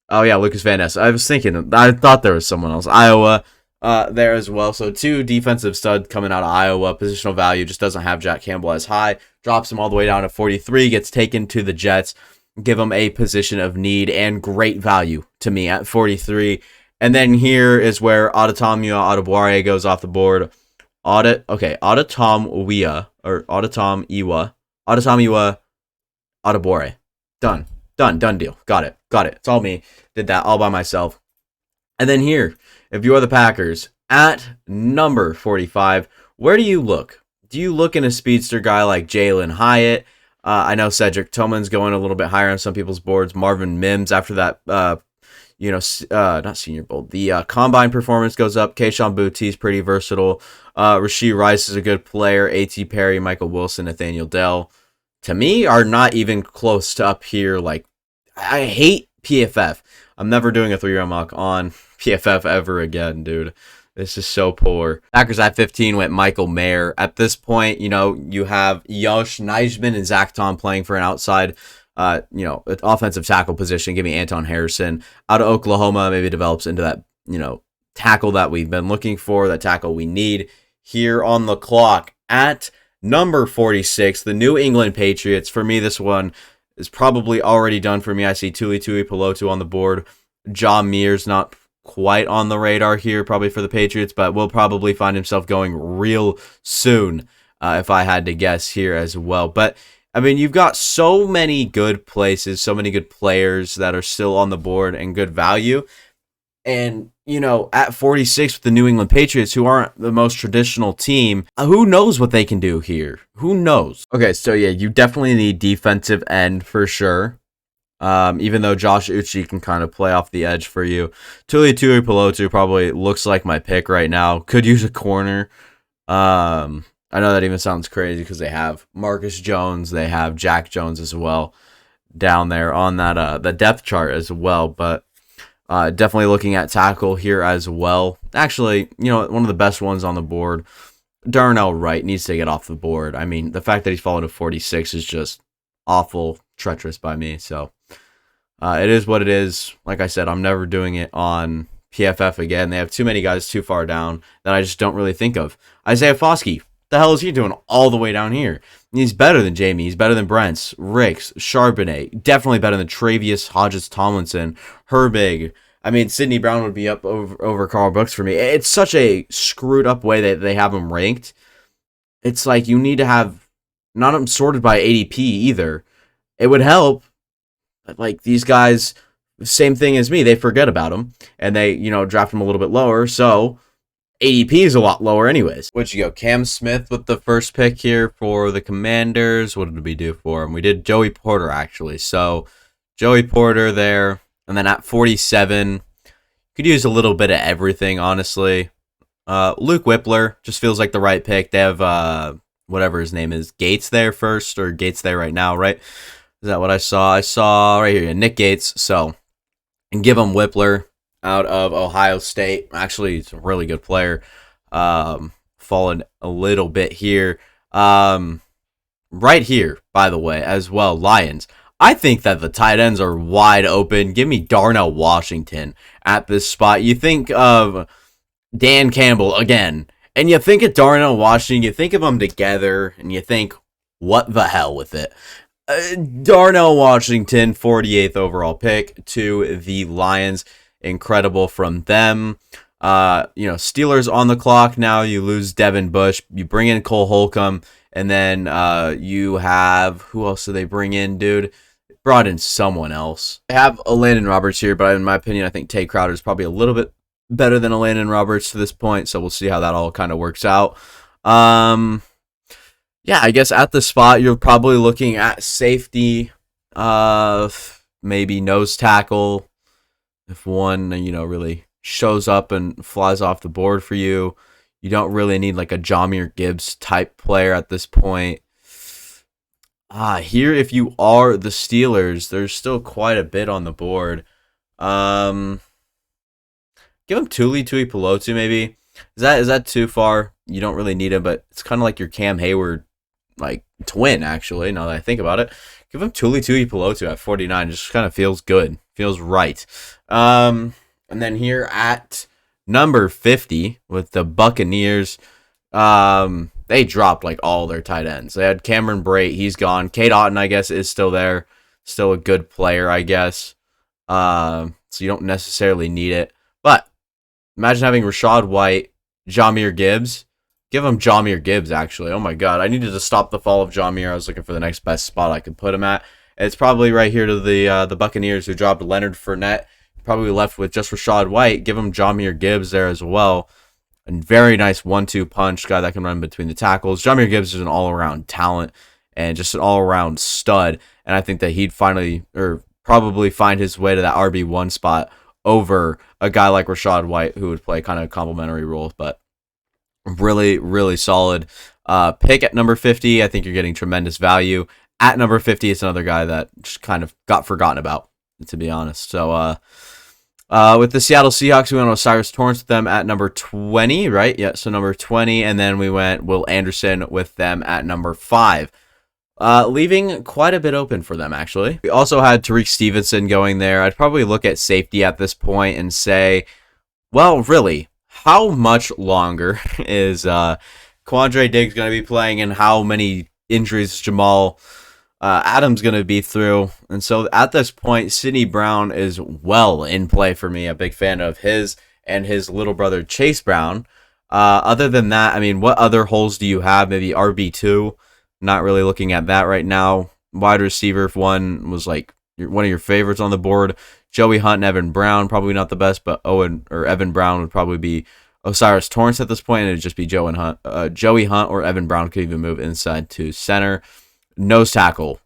A: Oh yeah, Lucas Van Ness. I thought there was someone else. Iowa. There as well. So 2 defensive studs coming out of Iowa. Positional value just doesn't have Jack Campbell as high. Drops him all the way down to 43. Gets taken to the Jets. Give him a position of need and great value to me at 43. And then here is where Adetomiwa Adebawore goes off the board. Adetomiwa Adebawore. Done deal. Got it. It's all me. Did that all by myself. And then here, if you are the Packers, at number 45, where do you look? Do you look in a speedster guy like Jalen Hyatt? I know Cedric Tillman's going a little bit higher on some people's boards. Marvin Mims after that, not Senior Bowl. The combine performance goes up. Keyshawn Boutte's pretty versatile. Rashee Rice is a good player. A.T. Perry, Michael Wilson, Nathaniel Dell, to me, are not even close to up here. Like, I hate PFF. I'm never doing a 3-round mock on PFF ever again, dude. This is so poor. Packers at 15 went Michael Mayer. At this point, you have Yosh Nijman and Zach Tom playing for an outside, offensive tackle position. Give me Anton Harrison out of Oklahoma. Maybe develops into that, tackle that we've been looking for, that tackle we need. Here on the clock at number 46, the New England Patriots. For me, this one is probably already done for me. I see Tuli Tuipulotu on the board. John Mears not quite on the radar here, probably for the Patriots, but will probably find himself going real soon, if I had to guess here as well. But, I mean, you've got so many good places, so many good players that are still on the board and good value. And, at 46 with the New England Patriots, who aren't the most traditional team, who knows what they can do here? Who knows? Okay, so yeah, you definitely need defensive end for sure. Even though Josh Uche can kind of play off the edge for you. Tuli Tuipulotu probably looks like my pick right now. Could use a corner. I know that even sounds crazy because they have Marcus Jones. They have Jack Jones as well down there on that the depth chart as well. But definitely looking at tackle here as well. Actually, one of the best ones on the board, Darnell Wright, needs to get off the board. I mean, the fact that he's fallen to 46 is just awful, treacherous by me. So it is what it is. Like I said, I'm never doing it on PFF again. They have too many guys too far down that I just don't really think of. Isaiah Foskey, the hell is he doing all the way down here? He's better than Jamie. He's better than Brents, Ricks, Charbonnet. Definitely better than Travius Hodges-Tomlinson, Herbig. I mean, Sidney Brown would be up over Carl Brooks for me. It's such a screwed up way that they have him ranked. It's like you need to have not them sorted by ADP either. It would help. But like these guys, same thing as me. They forget about them and they, draft them a little bit lower. So ADP is a lot lower anyways. What'd you go? Cam Smith with the first pick here for the Commanders. What did we do for him? We did Joey Porter, actually. So Joey Porter there. And then at 47, could use a little bit of everything, honestly. Luke Whippler just feels like the right pick. They have, whatever his name is, Gates there first, or Gates there right now, right? Is that what I saw? I saw right here, Nick Gates. So, and give him Whippler out of Ohio State. Actually, he's a really good player. Fallen a little bit here. Right here, by the way, as well, Lions. I think that the tight ends are wide open. Give me Darnell Washington at this spot. You think of Dan Campbell again, and you think of Darnell Washington, you think of them together, and you think, what the hell with it? Darnell Washington, 48th overall pick to the Lions. Incredible from them. Steelers on the clock now. You lose Devin Bush. You bring in Cole Holcomb, and then you have, who else do they bring in, dude? Brought in someone else. They have Landon Roberts here, but in my opinion, I think Tay Crowder is probably a little bit better than Landon Roberts to this point, so we'll see how that all kind of works out. I guess at the spot, you're probably looking at safety, maybe nose tackle, if one, really shows up and flies off the board for you. You don't really need like a Jahmyr Gibbs type player at this point. Here, if you are the Steelers, there's still quite a bit on the board. Give him Tuli Tuipulotu, maybe. Is that too far? You don't really need him, but it's kind of like your Cam Hayward, like, twin, actually, now that I think about it. Give him Tuli Tuipulotu at 49. It just kind of feels good. Feels right. And then here at number 50 with the Buccaneers, they dropped like all their tight ends. They had Cameron Brate, he's gone. Kate Otten, I guess, is still there. Still a good player, I guess. So you don't necessarily need it. But imagine having Rachaad White, Jahmyr Gibbs. Give him Jahmyr Gibbs, actually. Oh my god, I needed to stop the fall of Jahmyr. I was looking for the next best spot I could put him at. It's probably right here to the Buccaneers, who dropped Leonard Fournette. Probably left with just Rachaad White. Give him Jahmyr Gibbs there as well. And very nice 1-2 punch guy that can run between the tackles. Jahmyr Gibbs is an all-around talent. and just an all-around stud. And I think that he'd finally, or probably find his way to that RB1 spot over a guy like Rachaad White, who would play kind of a complementary role. But really, really solid pick at number 50. I think you're getting tremendous value. At number 50, it's another guy that just kind of got forgotten about, to be honest. So, with the Seattle Seahawks, we went Osiris Torrance with them at number 20, right? Yeah, so number 20. And then we went Will Anderson with them at number 5. Leaving quite a bit open for them, actually. We also had Tariq Stevenson going there. I'd probably look at safety at this point and say, well, really, how much longer is Quandre Diggs going to be playing, and how many injuries Jamal Adams going to be through? And so at this point, Sidney Brown is well in play for me. A big fan of his and his little brother Chase Brown. Other than that, I mean, what other holes do you have? Maybe RB2. Not really looking at that right now. Wide receiver, if one was like one of your favorites on the board, Joey Hunt and Evan Brown, probably not the best, but Evan Brown would probably be Osiris Torrance at this point, and it'd just be Joey Hunt or Evan Brown could even move inside to center. Nose tackle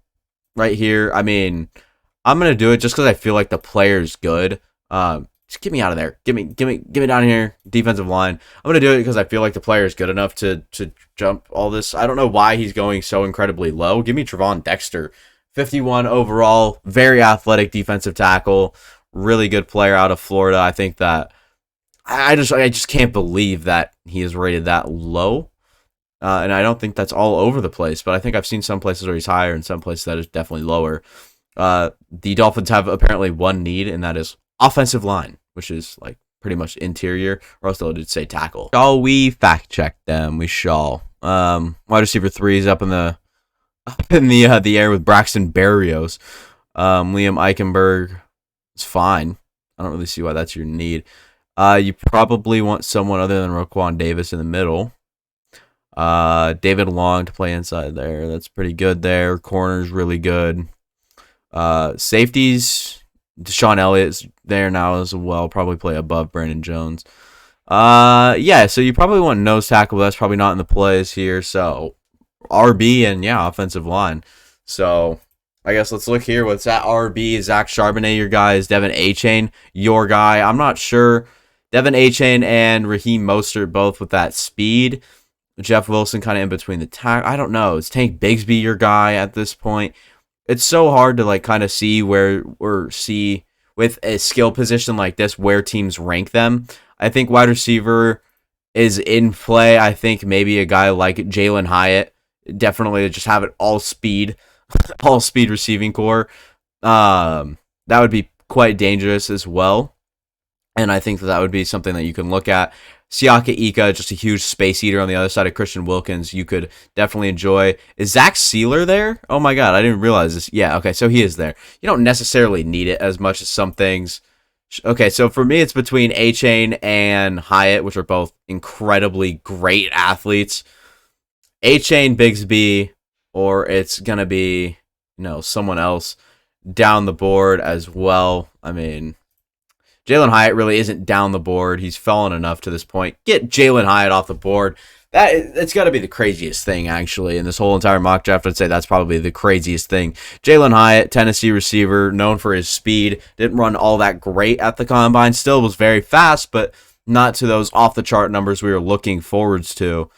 A: right here. I mean, I'm gonna do it just because I feel like the player's good. Just get me out of there. Get me down here. Defensive line. I'm gonna do it because I feel like the player is good enough to jump all this. I don't know why he's going so incredibly low. Give me Trevon Dexter, 51 overall, very athletic defensive tackle, really good player out of Florida. I think that I just can't believe that he is rated that low. And I don't think that's all over the place, but I think I've seen some places where he's higher and some places that is definitely lower. The Dolphins have apparently one need, and that is offensive line, which is like pretty much interior, or else they'll just say tackle. Shall we fact check them? We shall. Wide receiver 3 is up in the air with Braxton Berrios. Liam Eichenberg is fine. I don't really see why that's your need. You probably want someone other than Raekwon Davis in the middle. David Long to play inside there. That's pretty good there. Corner's really good. Safeties, Deshaun Elliott's there now as well. Probably play above Brandon Jones. Yeah, so you probably want nose tackle, but that's probably not in the plays here. So RB and yeah, offensive line. So I guess let's look here. What's at RB? Zach Charbonnet, your guy. Is Devin Achane your guy? I'm not sure. Devin Achane and Raheem Mostert both with that speed. Jeff Wilson kind of in between the tack. I don't know. Is Tank Bigsby your guy at this point? It's so hard to like kind of see see with a skill position like this where teams rank them. I think wide receiver is in play. I think maybe a guy like Jalen Hyatt, definitely just have it all speed, all speed receiving core. That would be quite dangerous as well. And I think that would be something that you can look at. Siaka Ika, just a huge space eater on the other side of Christian Wilkins. You could definitely enjoy. Is Zach Sealer there? Oh my God, I didn't realize this. Yeah, okay, so he is there. You don't necessarily need it as much as some things. Okay, so for me, it's between Achane and Hyatt, which are both incredibly great athletes. Achane, Bigsby, or it's going to be, someone else down the board as well. I mean, Jalen Hyatt really isn't down the board. He's fallen enough to this point. Get Jalen Hyatt off the board. It's got to be the craziest thing, actually, in this whole entire mock draft. I'd say that's probably the craziest thing. Jalen Hyatt, Tennessee receiver, known for his speed. Didn't run all that great at the combine. Still was very fast, but not to those off-the-chart numbers we were looking forward to.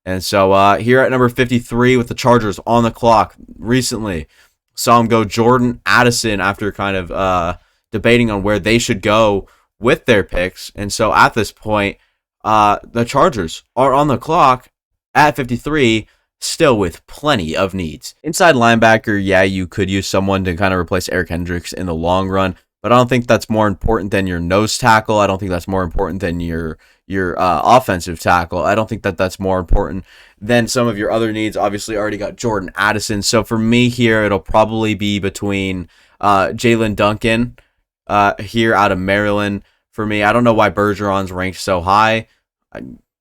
A: And so here at number 53 with the Chargers on the clock recently, saw him go Jordan Addison after kind of debating on where they should go with their picks. And so at this point, the Chargers are on the clock at 53, still with plenty of needs. Inside linebacker, yeah, you could use someone to kind of replace Eric Hendricks in the long run, but I don't think that's more important than your nose tackle. I don't think that's more important than your offensive tackle. I don't think that's more important than some of your other needs. Obviously, already got Jordan Addison. So for me here, it'll probably be between Jalen Duncan here out of Maryland. For me, I don't know why Bergeron's ranked so high.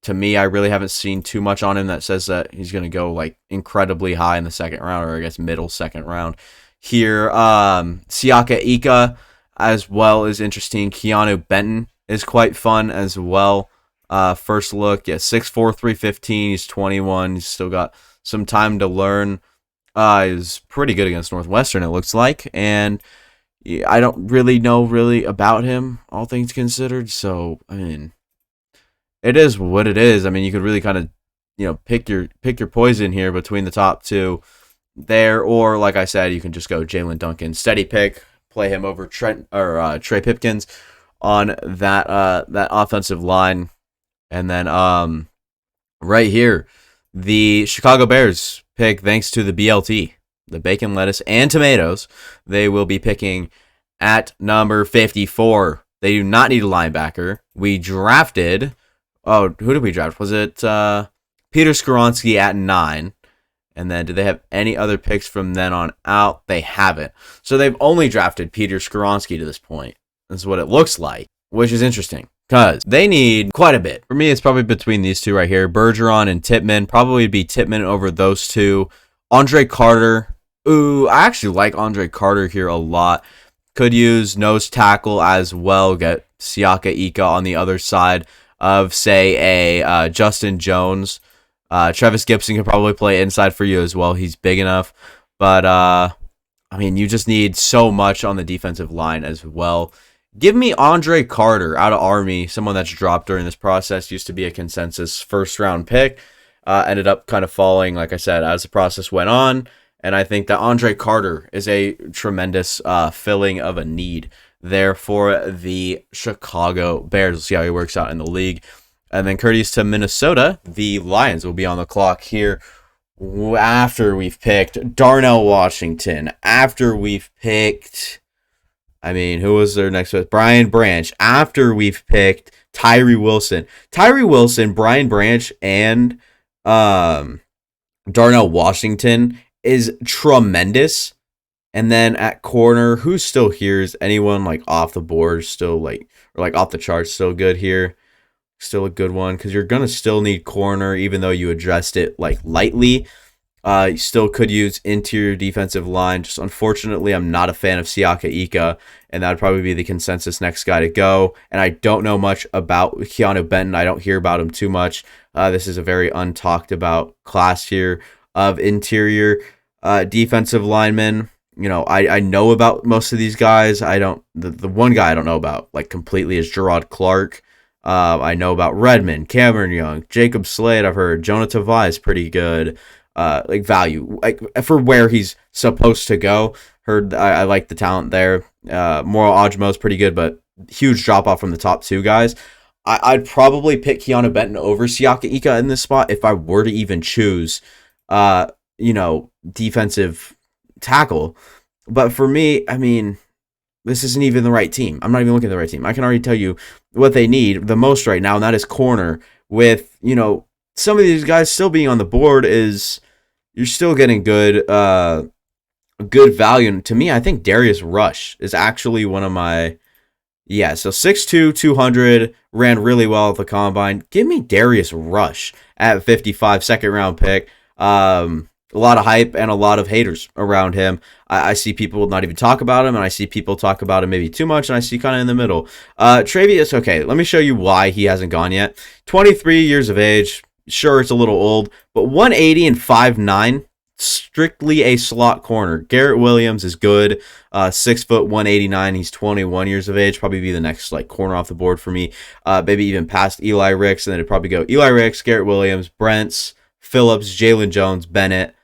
A: To me, I really haven't seen too much on him that says that he's going to go like incredibly high in the second round, or I guess middle second round. Here, Siaka Ika as well is interesting. Keanu Benton is quite fun as well. First look, yeah, 6'4", 315. He's 21. He's still got some time to learn. Is pretty good against Northwestern, it looks like, and I don't really know about him, all things considered. So I mean, it is what it is. I mean, you could really kind of pick your poison here between the top two there, or like I said, you can just go Jalen Duncan, steady pick, play him over Trent or Trey Pipkins on that offensive line, and then right here, the Chicago Bears pick, thanks to the BLT, the bacon, lettuce, and tomatoes. They will be picking at number 54. They do not need a linebacker. We drafted. Oh, who did we draft? Was it Peter Skoronski at 9? And then, do they have any other picks from then on out? They haven't. So they've only drafted Peter Skoronski to this point. That's what it looks like, which is interesting because they need quite a bit. For me, it's probably between these two right here, Bergeron and Tippmann. Probably be Tippmann over those two. Andre Carter. Ooh, I actually like Andre Carter here a lot. Could use nose tackle as well. Get Siaka Ika on the other side of, say, a Justin Jones. Travis Gibson could probably play inside for you as well. He's big enough. But, I mean, you just need so much on the defensive line as well. Give me Andre Carter out of Army, someone that's dropped during this process. Used to be a consensus first-round pick. Ended up kind of falling, like I said, as the process went on. And I think that Andre Carter is a tremendous filling of a need there for the Chicago Bears. We'll see how he works out in the league. And then courteous to Minnesota, the Lions will be on the clock here after we've picked Darnell Washington. After we've picked, I mean, who was their next one? Brian Branch. After we've picked Tyree Wilson. Tyree Wilson, Brian Branch, and Darnell Washington is tremendous. And then at corner, who's still here? Is anyone like off the board still like, or like off the charts still good here? Still a good one, because you're going to still need corner, even though you addressed it like lightly. You still could use interior defensive line. Just unfortunately, I'm not a fan of Siaka Ika, and that would probably be the consensus next guy to go. And I don't know much about Keanu Benton. I don't hear about him too much. This is a very untalked about class here of interior defensive linemen. You know, I know about most of these guys. The one guy I don't know about like completely is Gerard Clark. I know about Redmond, Cameron Young, Jacob Slade. I've heard Jonah Tavai is pretty good. Like value, like for where he's supposed to go. Heard I like the talent there. Moral Ajmo is pretty good, but huge drop off from the top two guys. I'd probably pick Keanu Benton over Siaka Ika in this spot if I were to even choose, defensive tackle. But for me, I mean, this isn't even the right team. I'm not even looking at the right team. I can already tell you what they need the most right now, and that is corner. With, some of these guys still being on the board, is you're still getting good value. And to me, I think Darius Rush is actually one of my, so 6'2", 200, ran really well at the combine. Give me Darius Rush at 55, second round pick. A lot of hype and a lot of haters around him. I see people not even talk about him, and I see people talk about him maybe too much, and I see kind of in the middle. Travius, okay, let me show you why he hasn't gone yet. 23 years of age. Sure, it's a little old, but 180 and 5'9", strictly a slot corner. Garrett Williams is good. 6 foot 189. He's 21 years of age. Probably be the next like corner off the board for me. Maybe even past Eli Ricks, and then it'd probably go Eli Ricks, Garrett Williams, Brents, Phillips, Jalen Jones, Bennett.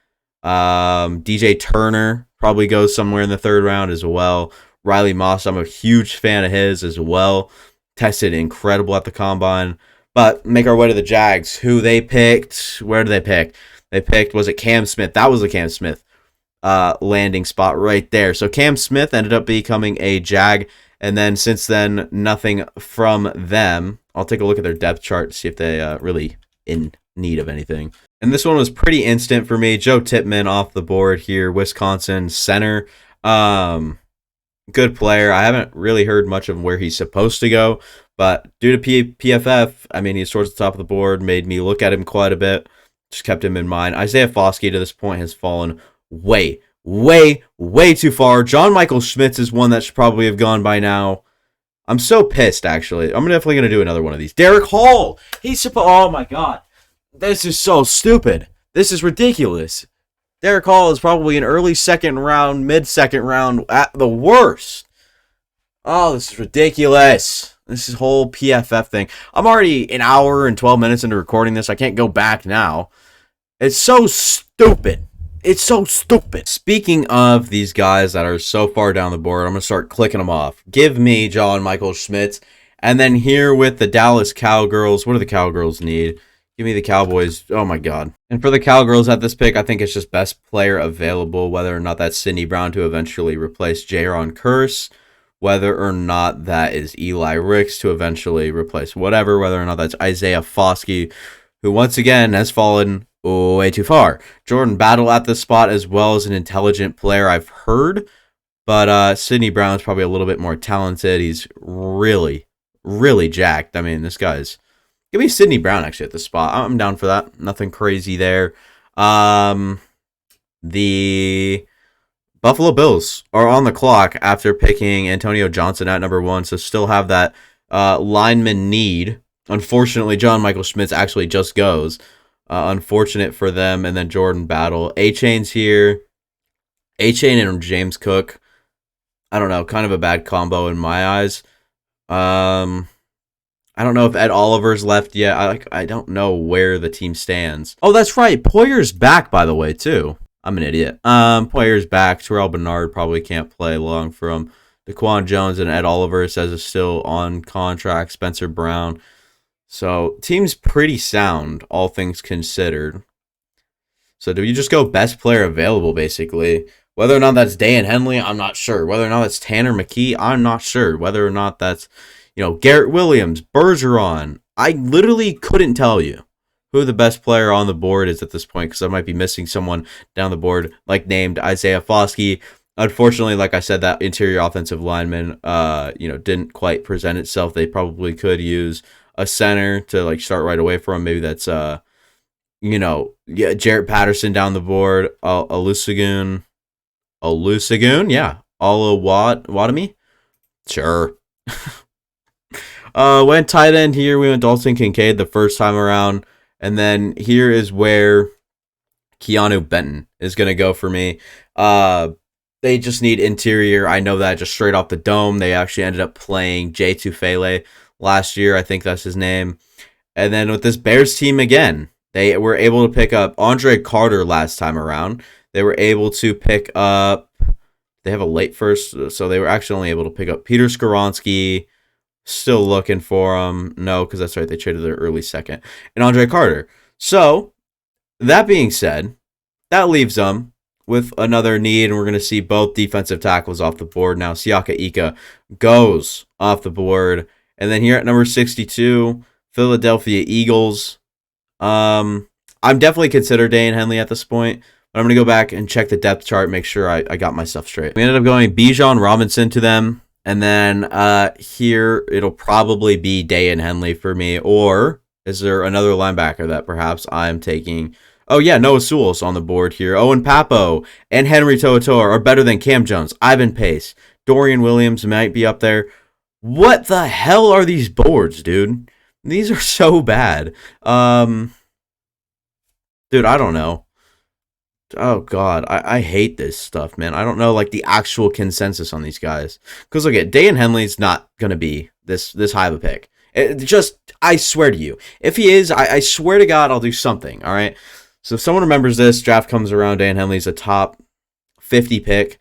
A: DJ Turner probably goes somewhere in the third round as well. Riley Moss, I'm a huge fan of his as well. Tested incredible at the combine. But make our way to the Jags. Who they picked? Where did they pick? They picked, was it Cam Smith? That was the Cam Smith landing spot right there. So Cam Smith ended up becoming a Jag. And then since then, nothing from them. I'll take a look at their depth chart to see if they really in need of anything. And this one was pretty instant for me. Joe Tippmann off the board here, Wisconsin center. Good player. I haven't really heard much of where he's supposed to go, but due to PFF, I mean, he's towards the top of the board, made me look at him quite a bit. Just kept him in mind. Isaiah Foskey to this point has fallen way too far. John Michael Schmitz is one that should probably have gone by now. I'm so pissed, actually. I'm definitely going to do another one of these. Derek Hall. Oh, my God. This is so stupid. This is ridiculous. Derek Hall is probably an early second round, mid-second round at the worst. Oh, this is ridiculous. This is whole PFF thing. I'm already an hour and 12 minutes into recording this. I can't go back now. It's so stupid. It's so stupid. Speaking of these guys that are so far down the board, I'm going to start clicking them off. Give me John Michael Schmitz. And then here with the Dallas Cowgirls. What do the Cowgirls need? Give me the Cowboys. Oh, my God. And for the Cowgirls at this pick, I think it's just best player available, whether or not that's Sidney Brown to eventually replace Jaron Curse, whether or not that is Eli Ricks to eventually replace whatever, whether or not that's Isaiah Foskey, who once again has fallen way too far. Jordan Battle at this spot as well as an intelligent player, I've heard, but Sidney Brown's probably a little bit more talented. He's really, really jacked. I mean, this guy's... Give me Sidney Brown, actually, at this spot. I'm down for that. Nothing crazy there. The Buffalo Bills are on the clock after picking Antonio Johnson at number 1, so still have that lineman need. Unfortunately, John Michael Schmitz actually just goes. Unfortunate for them. And then Jordan Battle. A-Chain's here. A-Chain and James Cook. I don't know. Kind of a bad combo in my eyes. I don't know if Ed Oliver's left yet. I don't know where the team stands. Oh, that's right. Poyer's back, by the way, too. I'm an idiot. Poyer's back. Terrell Bernard probably can't play long for him. Daquan Jones and Ed Oliver says is still on contract. Spencer Brown. So, team's pretty sound, all things considered. So, do you just go best player available, basically? Whether or not that's Dan Henley, I'm not sure. Whether or not that's Tanner McKee, I'm not sure. Whether or not that's, Garrett Williams, Bergeron. I literally couldn't tell you who the best player on the board is at this point because I might be missing someone down the board, like named Isaiah Foskey. Unfortunately, like I said, that interior offensive lineman, didn't quite present itself. They probably could use a center to start right away from. Maybe that's Jarrett Patterson down the board, Olusegun, yeah, Oluwatimi, sure. Went tight end here. We went Dalton Kincaid the first time around, and then here is where Keanu Benton is gonna go for me. They just need interior. I know that just straight off the dome. They actually ended up playing Jay Tufele last year. I think that's his name. And then with this Bears team again, they were able to pick up Andre Carter last time around. They were able to pick up... They have a late first, so they were actually only able to pick up Peter Skoronski. Still looking for him. No, because that's right. They traded their early second. And Andre Carter. So, that being said, that leaves them with another need, and we're going to see both defensive tackles off the board. Now, Siaka Ika goes off the board. And then here at number 62, Philadelphia Eagles. I'm definitely consider Dan Henley at this point, but I'm going to go back and check the depth chart, make sure I got my stuff straight. We ended up going Bijan Robinson to them, and then here it'll probably be Dan Henley for me, or is there another linebacker that perhaps I'm taking? Oh yeah, Noah Sewell's on the board here. Owen Papo and Henry To'oTo'o are better than Cam Jones, Ivan Pace, Dorian Williams might be up there. What the hell are these boards, dude? These are so bad. Dude, I don't know. Oh, God. I hate this stuff, man. I don't know, the actual consensus on these guys. Because, look, Dan Henley's not going to be this high of a pick. I swear to you. If he is, I swear to God, I'll do something, all right? So if someone remembers this, draft comes around, Dan Henley's a top 50 pick.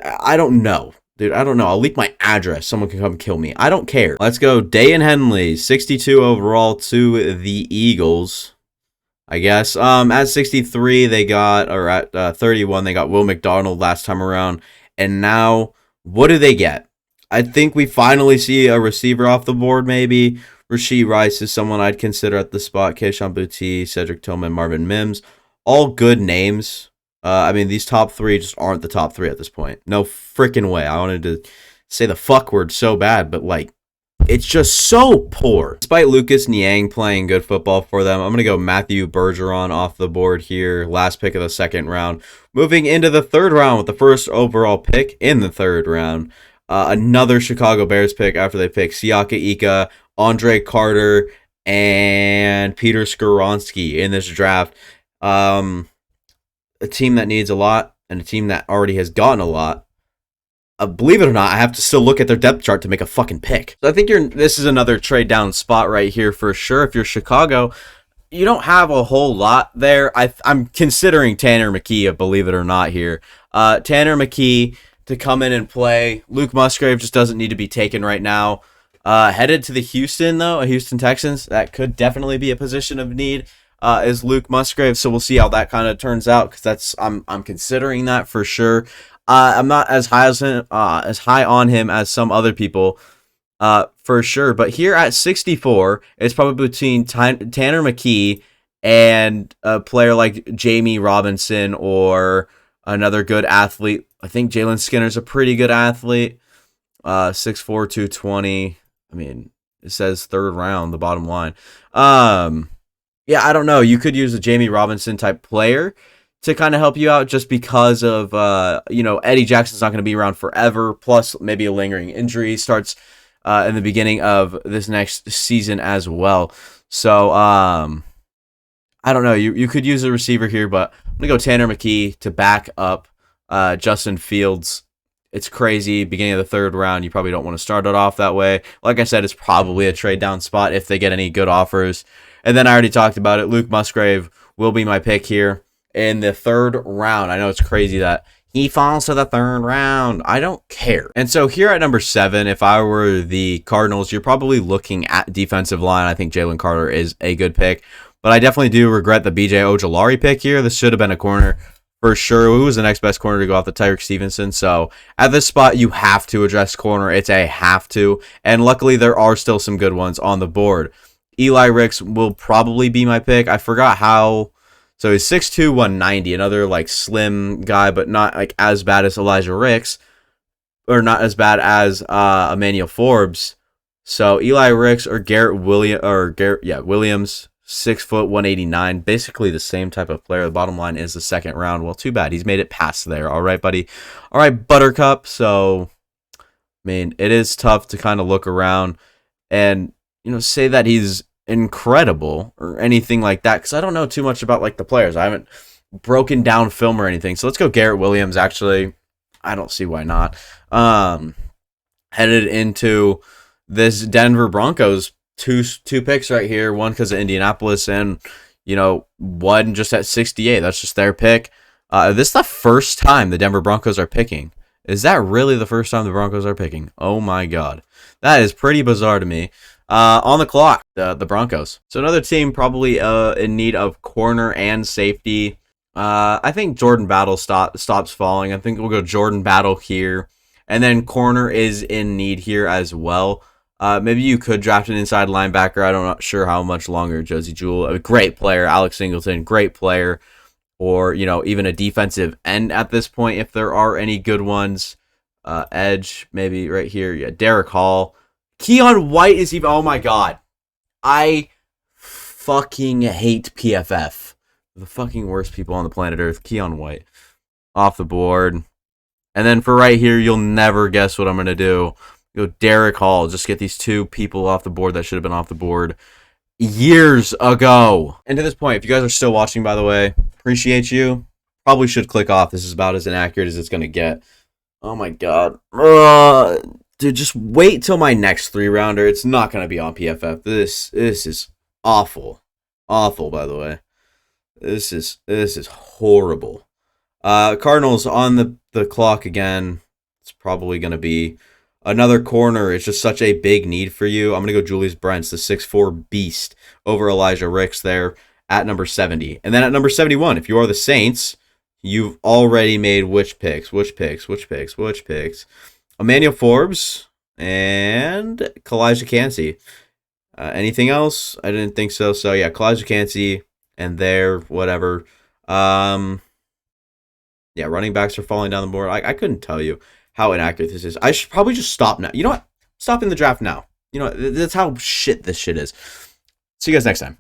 A: I don't know. Dude, I don't know. I'll leak my address. Someone can come kill me. I don't care. Let's go. Dan Henley, 62 overall to the Eagles, I guess. At 63, they got, or at 31, they got Will McDonald last time around. And now, what do they get? I think we finally see a receiver off the board, maybe. Rashee Rice is someone I'd consider at the spot. Kayshon Boutte, Cedric Tillman, Marvin Mims. All good names. These top three just aren't the top three at this point. No freaking way. I wanted to say the fuck word so bad, but it's just so poor. Despite Lucas Niang playing good football for them, I'm going to go Matthew Bergeron off the board here. Last pick of the second round. Moving into the third round with the first overall pick in the third round. Another Chicago Bears pick after they pick Siaka Ika, Andre Carter, and Peter Skoronski in this draft. Um, a team that needs a lot and a team that already has gotten a lot. Believe it or not, I have to still look at their depth chart to make a fucking pick. So I think this is another trade down spot right here for sure. If you're Chicago, you don't have a whole lot there. I'm considering Tanner McKee, believe it or not, here. Tanner McKee to come in and play. Luke Musgrave just doesn't need to be taken right now. Headed to the Houston Texans. That could definitely be a position of need. Is Luke Musgrave, so we'll see how that kind of turns out, because I'm considering that for sure. I'm not as high on him as some other people, for sure. But here at 64, it's probably between Tanner McKee and a player like Jamie Robinson or another good athlete. I think Jalen Skinner's a pretty good athlete. 6'4", 220. I mean, it says third round, the bottom line. Yeah, I don't know. You could use a Jamie Robinson type player to kind of help you out, just because of, Eddie Jackson's not going to be around forever. Plus, maybe a lingering injury starts in the beginning of this next season as well. So, I don't know. You could use a receiver here, but I'm going to go Tanner McKee to back up Justin Fields. It's crazy. Beginning of the third round, you probably don't want to start it off that way. Like I said, it's probably a trade down spot if they get any good offers. And then I already talked about it. Luke Musgrave will be my pick here in the third round. I know it's crazy that he falls to the third round. I don't care. And so here at number 7, if I were the Cardinals, you're probably looking at defensive line. I think Jalen Carter is a good pick, but I definitely do regret the BJ Ojolari pick here. This should have been a corner for sure. Who was the next best corner to go off? The Tyreek Stevenson. So at this spot, you have to address corner. It's a have to. And luckily, there are still some good ones on the board. Eli Ricks will probably be my pick. I forgot how. So he's 6'2", 190. Another like slim guy, but not like as bad as Elijah Ricks, or not as bad as Emmanuel Forbes. So Eli Ricks or Williams, 6 foot 189, basically the same type of player. The bottom line is the second round. Well, too bad. He's made it past there. All right, buddy. All right, Buttercup. So, I mean, it is tough to kind of look around and, say that he's incredible or anything like that, because I don't know too much about like the players. I haven't broken down film or anything. So let's go Garrett Williams. Actually, I don't see why not. Headed into this Denver Broncos, two picks right here. One because of Indianapolis, and one just at 68. That's just their pick. This is the first time the Denver Broncos are picking. Is that really the first time the Broncos are picking? Oh my God, that is pretty bizarre to me. On the clock, the Broncos. So another team probably in need of corner and safety. I think Jordan Battle stops falling. I think we'll go Jordan Battle here. And then corner is in need here as well. Maybe you could draft an inside linebacker. I'm not sure how much longer. Josie Jewell, a great player. Alex Singleton, great player. Or, even a defensive end at this point, if there are any good ones. Edge, maybe right here. Yeah, Derek Hall. Keon White is even... Oh, my God. I fucking hate PFF. The fucking worst people on the planet Earth. Keon White. Off the board. And then for right here, you'll never guess what I'm going to do. Go Derek Hall. Just get these two people off the board that should have been off the board years ago. And to this point, if you guys are still watching, by the way, appreciate you. Probably should click off. This is about as inaccurate as it's going to get. Oh, my God. Dude, just wait till my next 3-rounder. It's not going to be on PFF. This is awful. Awful, by the way. This is horrible. Cardinals on the clock again. It's probably going to be another corner. It's just such a big need for you. I'm going to go Julius Brents, the 6'4 beast, over Elijah Ricks there at number 70. And then at number 71, if you are the Saints, you've already made which picks? Emmanuel Forbes and Kalijah Cansey. Anything else? I didn't think so. So, yeah, Kalijah Cansey and there, whatever. Yeah, running backs are falling down the board. I couldn't tell you how inaccurate this is. I should probably just stop now. You know what? Stop in the draft now. That's how shit this shit is. See you guys next time.